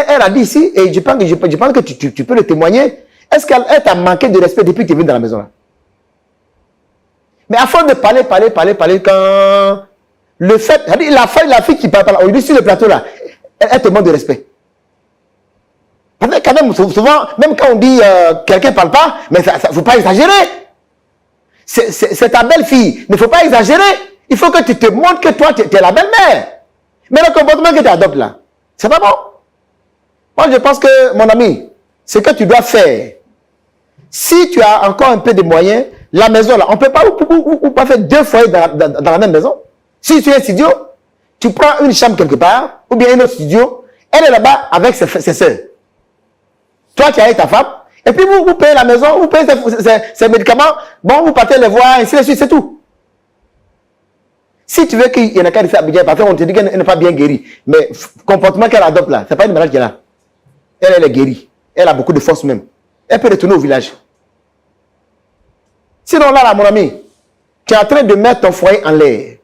elle a dit ici, et je pense que tu peux le témoigner, est-ce qu'elle t'a manqué de respect depuis que tu es venu dans la maison là? Mais à force de parler, quand le fait, la fille qui parle, on lui dit sur le plateau là, elle te manque de respect. Parce que quand même, souvent, même quand on dit quelqu'un ne parle pas, mais il ne faut pas exagérer. C'est ta belle-fille, il ne faut pas exagérer. Il faut que tu te montres que toi, tu es la belle-mère. Mais le comportement que tu adoptes là, c'est pas bon. Moi, je pense que, mon ami, ce que tu dois faire, si tu as encore un peu de moyens, la maison là, on ne peut pas ou pas faire 2 foyers dans la même maison. Si tu es un studio, tu prends une chambre quelque part, ou bien un autre studio, elle est là-bas avec ses soeurs. Toi, tu as avec ta femme, et puis vous payez la maison, vous payez ses médicaments, bon, vous partez les voir, ainsi de suite, c'est tout. Si tu veux qu'il y en a qu'à faire bien, parce qu'on te dit qu'elle n'est pas bien guérie, mais le comportement qu'elle adopte là, c'est pas une malade qui est là. Elle est guérie. Elle a beaucoup de force même. Elle peut retourner au village. Sinon là, mon ami, tu es en train de mettre ton foyer en l'air.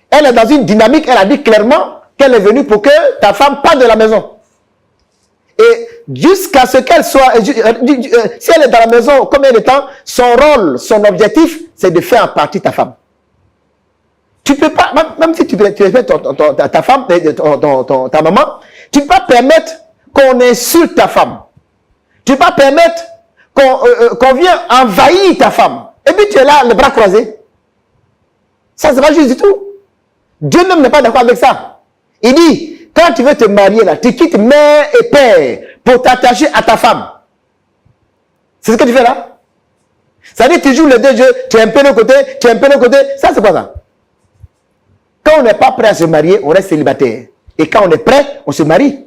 Elle est dans une dynamique, elle a dit clairement qu'elle est venue pour que ta femme parte de la maison. Et jusqu'à ce qu'elle soit, si elle est dans la maison combien de temps, son rôle, son objectif, c'est de faire partie ta femme. Tu peux pas, même si tu respectes ta femme, ta maman, tu ne peux pas permettre qu'on insulte ta femme. Tu ne peux pas permettre qu'on vienne envahir ta femme. Et puis tu es là, les bras croisés. Ça, c'est pas juste du tout. Dieu même n'est pas d'accord avec ça. Il dit, quand tu veux te marier là, tu quittes mère et père pour t'attacher à ta femme. C'est ce que tu fais là. Ça veut dire que tu joues les deux jeux, tu es un peu de côté, tu es un peu de côté. Ça, c'est quoi ça? Quand on n'est pas prêt à se marier, on reste célibataire. Et quand on est prêt, on se marie.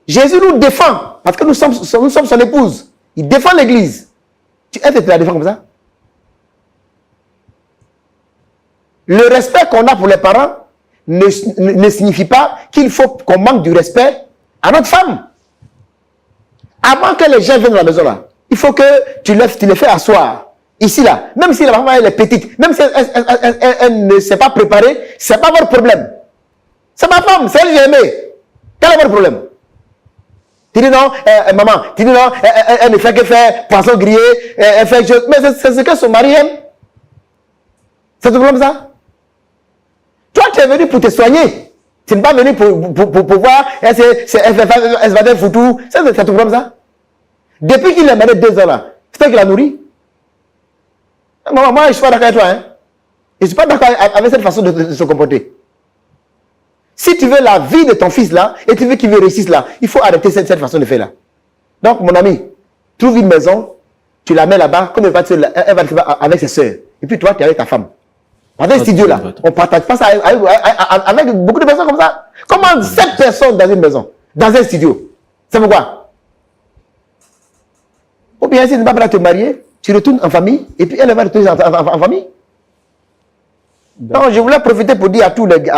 Jésus nous défend, parce que nous sommes son épouse. Il défend l'église. Est-ce que tu la défends comme ça? Le respect qu'on a pour les parents ne signifie pas qu'il faut qu'on manque du respect à notre femme. Avant que les gens viennent dans la maison là, il faut que tu les fais asseoir. Ici là, même si la maman elle est petite, même si elle ne s'est pas préparée, c'est pas votre problème. C'est ma femme, c'est elle que j'ai aimée. Quel est votre problème? Tu dis non, maman, tu dis non, elle ne fait que faire poisson grillé, elle fait que mais c'est ce que son mari aime. C'est tout problème ça? Toi, tu es venu pour te soigner. Tu n'es pas venu pour voir, elle va être foutu. C'est ton problème, ça. Depuis qu'il est marié 2 ans là, c'est toi qui l'a nourri. Moi, je ne suis pas d'accord avec toi. Hein. Je ne suis pas d'accord avec cette façon de se comporter. Si tu veux la vie de ton fils là, et tu veux qu'il réussisse là, il faut arrêter cette façon de faire là. Donc, mon ami, trouve une maison, tu la mets là-bas, comme elle va avec ses soeurs. Et puis toi, tu es avec ta femme. Dans un studio là, on ne partage pas ça avec beaucoup de personnes comme ça. Comment 7 personnes dans une maison, dans un studio? C'est pourquoi? Ou bien si tu n'es pas prêt à te marier, tu retournes en famille, et puis elle va retourner en famille. Donc, je voulais profiter pour dire à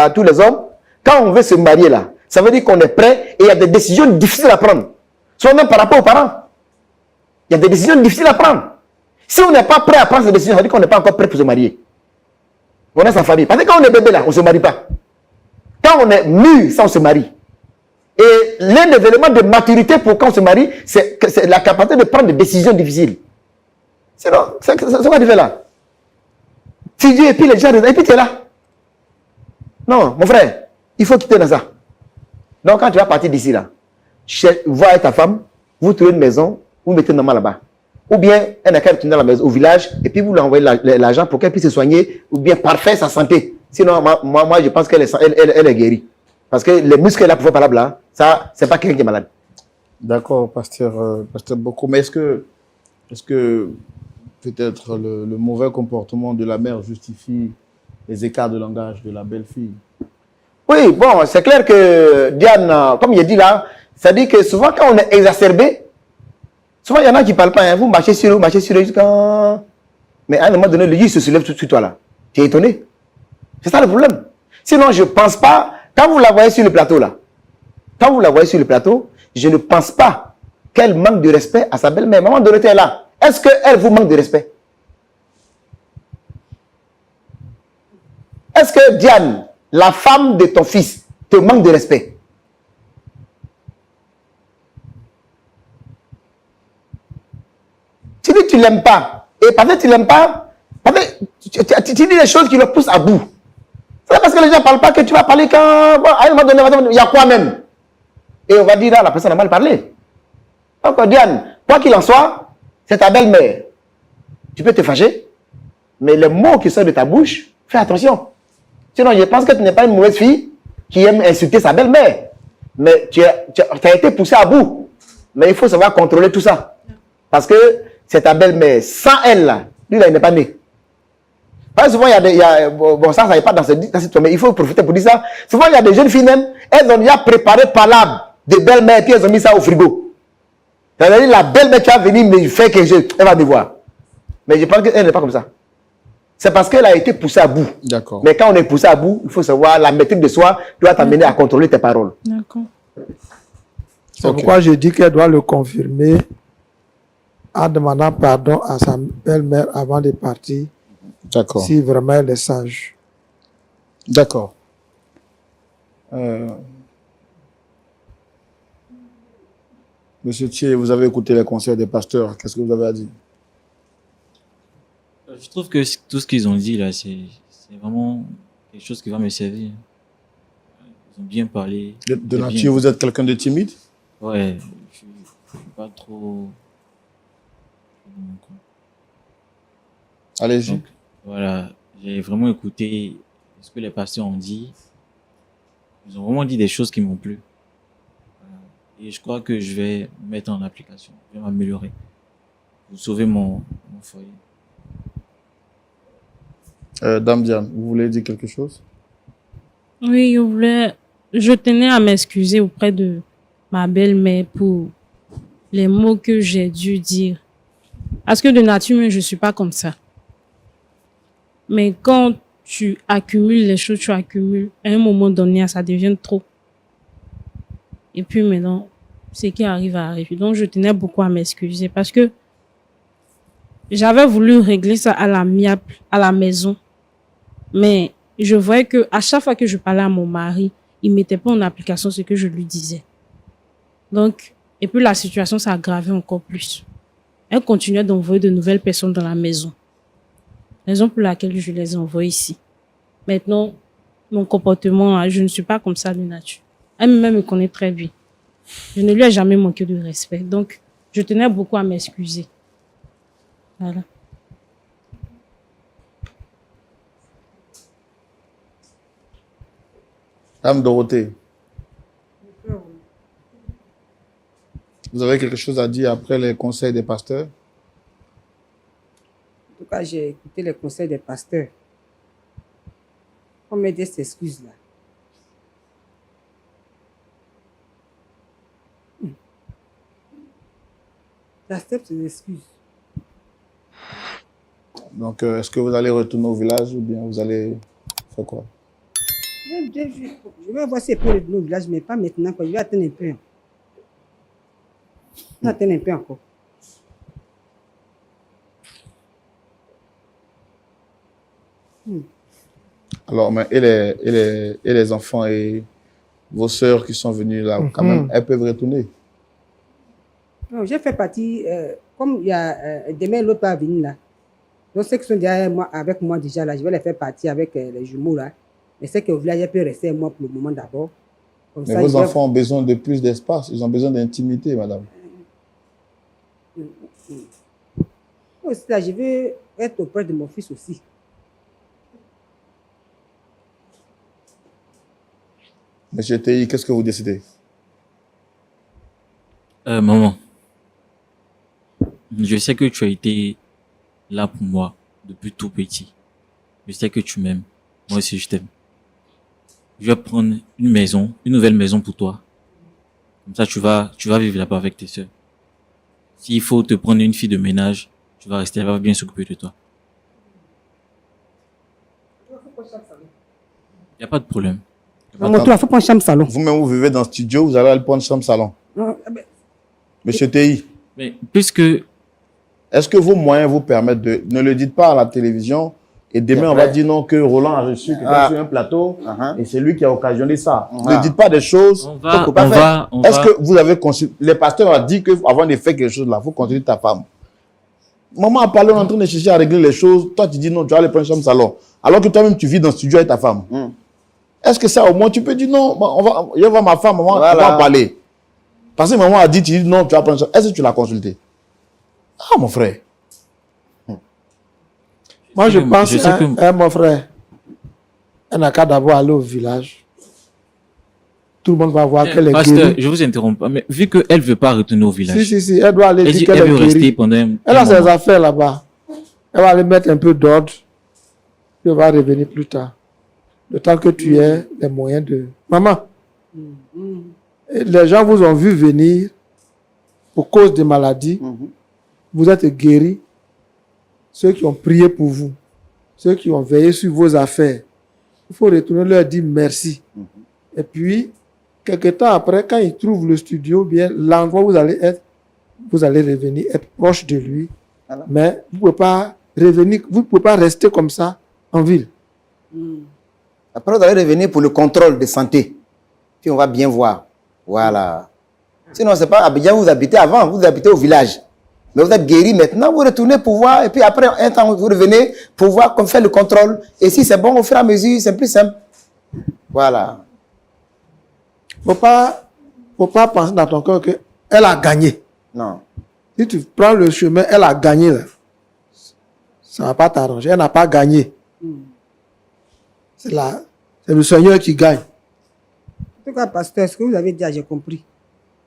tous les hommes, quand on veut se marier là, ça veut dire qu'on est prêt et il y a des décisions difficiles à prendre. Soit même par rapport aux parents. Il y a des décisions difficiles à prendre. Si on n'est pas prêt à prendre ces décisions, ça veut dire qu'on n'est pas encore prêt pour se marier. On est sa famille. Parce que quand on est bébé là, on ne se marie pas. Quand on est mûr, ça on se marie. Et l'un des éléments de maturité pour quand on se marie, c'est la capacité de prendre des décisions difficiles. Sinon, c'est quoi tu fais là? Si Dieu et puis les gens, et puis tu es là. Non, mon frère, il faut quitter dans ça. Donc quand tu vas partir d'ici là, vois avec ta femme, vous trouvez une maison, vous mettez une maman là-bas. Ou bien elle n'a qu'à retourner à la maison, au village, et puis vous lui envoyez l'argent pour qu'elle puisse se soigner, ou bien parfaire sa santé. Sinon, moi je pense qu'elle est guérie. Parce que les muscles qu'elle a pour faire par là, ça, c'est pas quelqu'un qui est malade. D'accord, pasteur Boko. Mais est-ce que peut-être le mauvais comportement de la mère justifie les écarts de langage de la belle-fille? Oui, bon, c'est clair que Diane, comme il a dit là, ça dit que souvent quand on est exacerbé, souvent il y en a qui ne parlent pas, hein, vous marchez sur eux jusqu'à... Mais à un moment donné, le Dieu se soulève tout de suite toi là. Tu es étonné. C'est ça le problème. Sinon, je ne pense pas, quand vous la voyez sur le plateau là, je ne pense pas qu'elle manque de respect à sa belle-mère. Maman Dorothée est là. Est-ce qu'elle vous manque de respect? Est-ce que Diane, la femme de ton fils, te manque de respect? Tu dis que tu ne l'aimes pas. Et parce que tu ne l'aimes pas, tu dis des choses qui le poussent à bout. C'est parce que les gens ne parlent pas que tu vas parler quand... Bon, à un moment donné, il y a quoi même? Et on va dire là, la personne a mal parlé. Donc Diane, quoi qu'il en soit, c'est ta belle-mère. Tu peux te fâcher, mais les mots qui sortent de ta bouche, fais attention. Sinon, je pense que tu n'es pas une mauvaise fille qui aime insulter sa belle-mère. Mais tu as été poussé à bout. Mais il faut savoir contrôler tout ça. Parce que c'est ta belle-mère. Sans elle, là, lui, là, il n'est pas né. Parce que souvent, bon, ça n'est pas dans cette mais il faut profiter pour dire ça. Souvent, il y a des jeunes filles même, elles ont déjà préparé par là des belles-mères, puis elles ont mis ça au frigo. C'est-à-dire, la belle-mère qui va venir me faire quelque chose, elle va me voir. Mais je pense qu'elle n'est pas comme ça. C'est parce qu'elle a été poussée à bout. D'accord. Mais quand on est poussé à bout, il faut savoir, la maîtrise de soi doit t'amener à contrôler tes paroles. D'accord. C'est pourquoi je dis qu'elle doit le confirmer en demandant pardon à sa belle-mère avant de partir. D'accord. Si vraiment elle est sage. D'accord. Monsieur Thier, vous avez écouté les conseils des pasteurs. Qu'est-ce que vous avez à dire? Je trouve que tout ce qu'ils ont dit là, c'est vraiment quelque chose qui va me servir. Ils ont bien parlé. De nature, vous êtes quelqu'un de timide? Ouais, je suis pas trop... Allez-y. Donc, voilà, j'ai vraiment écouté ce que les pasteurs ont dit. Ils ont vraiment dit des choses qui m'ont plu. Et je crois que je vais mettre en application. Je vais m'améliorer. Pour sauver mon foyer. Dame Diane, vous voulez dire quelque chose? Oui, je tenais à m'excuser auprès de ma belle-mère pour les mots que j'ai dû dire. Parce que de nature, je ne suis pas comme ça. Mais quand tu accumules les choses, tu accumules. À un moment donné, ça devient trop. Et puis maintenant, ce qui arrive à arriver. Donc, je tenais beaucoup à m'excuser parce que j'avais voulu régler ça à l'amiable, à la maison. Mais je voyais que à chaque fois que je parlais à mon mari, il mettait pas en application ce que je lui disais. Donc, et puis la situation s'est aggravée encore plus. Elle continuait d'envoyer de nouvelles personnes dans la maison. Raison pour laquelle je les envoie ici. Maintenant, mon comportement, je ne suis pas comme ça de nature. Elle-même me connaît très bien. Je ne lui ai jamais manqué de respect. Donc, je tenais beaucoup à m'excuser. Voilà. Dame Dorothée, vous avez quelque chose à dire après les conseils des pasteurs? En tout cas, j'ai écouté les conseils des pasteurs. On met des excuses là. J'accepte ces excuses. Donc, est-ce que vous allez retourner au village ou bien vous allez faire quoi? Je vais voir si je peux retourner au village, mais pas maintenant. Je vais attendre un peu. Je vais attendre un peu encore. Alors, mais et les enfants et vos sœurs qui sont venues là, quand même, elles peuvent retourner. Non, j'ai fait partie, comme il y a demain l'autre va venir là. Donc ceux qui sont derrière moi, avec moi déjà là, je vais les faire partie avec les jumeaux là. Mais c'est qu'au village, je peux rester moi pour le moment d'abord. Comme Mais ça, vos enfants ont besoin de plus d'espace, ils ont besoin d'intimité, madame. Aussi, là, je veux être auprès de mon fils aussi. Monsieur Tei, qu'est-ce que vous décidez? Maman, je sais que tu as été là pour moi depuis tout petit. Je sais que tu m'aimes. Moi aussi, je t'aime. Je vais prendre une maison, une nouvelle maison pour toi. Comme ça, tu vas vivre là-bas avec tes sœurs. S'il faut te prendre une fille de ménage, tu vas rester là-bas, elle va bien s'occuper de toi. Il n'y a pas de problème. Maman, toi, il faut prendre chambre salon. Vous-même, vous vivez dans le studio, vous allez aller prendre chambre salon. Monsieur Tei, Mais puisque est-ce que vos moyens vous permettent de... Ne le dites pas à la télévision et demain on va dire non que Roland a reçu quelqu'un sur un plateau et c'est lui qui a occasionné ça. Ne dites pas des choses. on va, Est-ce que vous avez consulté... Les pasteurs ont dit qu'avant de faire quelque chose là, il faut consulter ta femme. Maman a parlé, on est en train de chercher à régler les choses. Toi, tu dis non, tu vas aller prendre chambre salon. Alors que toi-même, tu vis dans le studio avec ta femme. Est-ce que ça, au moins, tu peux dire non, je vais voir ma femme, maman, on va en parler. Parce que maman a dit, tu dis non, tu vas prendre chambre. Est-ce que tu l'as consulté? Ah, mon frère. Moi, je pense, je sais que- hein, mon frère, elle n'a qu'à d'abord aller au village. Tout le monde va voir qu'elle est Pasteur, guérie. je vous interromps pas, mais vu qu'elle ne veut pas retourner au village, Si, elle doit aller elle dire dit qu'elle qu'elle est veut rester guérie. pendant un Elle a ses moment. affaires là-bas. Elle va aller mettre un peu d'ordre. Puis elle va revenir plus tard. Le temps que tu aies les moyens de... Maman, les gens vous ont vu venir pour cause de maladies. Vous êtes guéris. Ceux qui ont prié pour vous, ceux qui ont veillé sur vos affaires, il faut retourner leur dire merci. Et puis, quelque temps après, quand ils trouvent le studio, bien l'endroit où vous allez être, vous allez revenir être proche de lui. Voilà. Mais vous ne pouvez pas revenir, vous ne pouvez pas rester comme ça en ville. Après, vous allez revenir pour le contrôle de santé. Puis on va bien voir. Voilà. Sinon, c'est pas Abidjan où vous habitez avant, vous habitez au village. Mais vous êtes guéri maintenant, vous retournez pour voir. Et puis après, un temps, vous revenez pour voir qu'on fait le contrôle. Et si c'est bon, au fur et à mesure, c'est plus simple. Voilà. Faut pas penser dans ton cœur qu'elle a gagné. Non. Si tu prends le chemin, elle a gagné là. Ça ne va pas t'arranger. Elle n'a pas gagné. C'est le Seigneur qui gagne. En tout cas, pasteur, ce que vous avez dit, j'ai compris.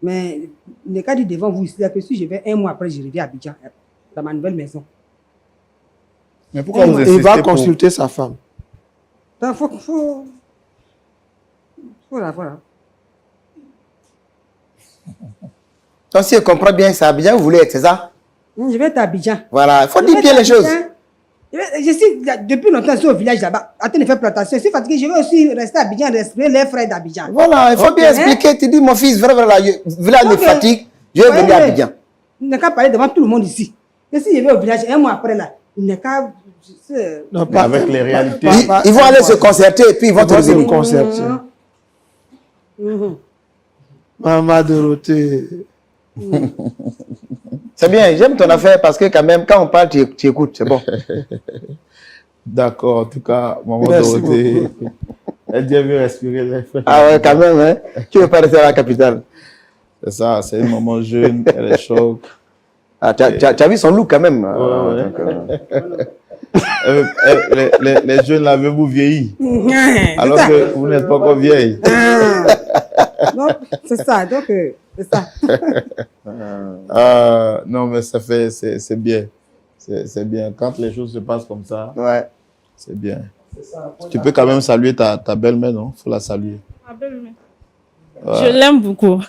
Mais le cas du devant vous, c'est que si je vais un mois après, je reviens à Abidjan, dans ma nouvelle maison. Mais pourquoi vous Il insistez va pour... consulter sa femme. Donc, faut la voir. Donc, si je comprends bien, c'est Abidjan, vous voulez être, c'est ça? Je vais être à Abidjan. Voilà. Il faut dire bien les choses. Je suis depuis longtemps au village là-bas, en train de faire plantation. Je suis fatigué, je vais aussi rester à Abidjan, respirer les frères d'Abidjan. Voilà, il faut bien expliquer. Tu dis, mon fils, vraiment, là, le village me fatigue, je vais venir à Abidjan. Il n'a qu'à parler devant tout le monde ici. Et si je vais au village, un mois après là, il n'a qu'à... Non, Mais avec les réalités. Ils vont aller se concerter et puis ils vont te Ils vont se revenir. concerter. Maman Dorothée. C'est bien, j'aime ton affaire parce que quand même, quand on parle, tu écoutes, c'est bon. D'accord, en tout cas, maman Merci Dorothée. Elle dit, elle veut respirer l'air frais. Ah ouais, quand même, hein. Tu veux pas rester à la capitale. C'est ça, c'est une maman jeune, elle est choc. Ah, tu as vu son look quand même. Ouais. Donc, Les jeunes là veulent vous vieillir. C'est Alors ça. que vous n'êtes pas encore vieille. Donc, c'est ça. Donc, c'est ça. Non, mais ça fait, c'est bien. C'est bien. Quand les choses se passent comme ça, ouais. c'est bien. Tu peux quand même saluer ta belle-mère, non? Faut la saluer. Je l'aime beaucoup.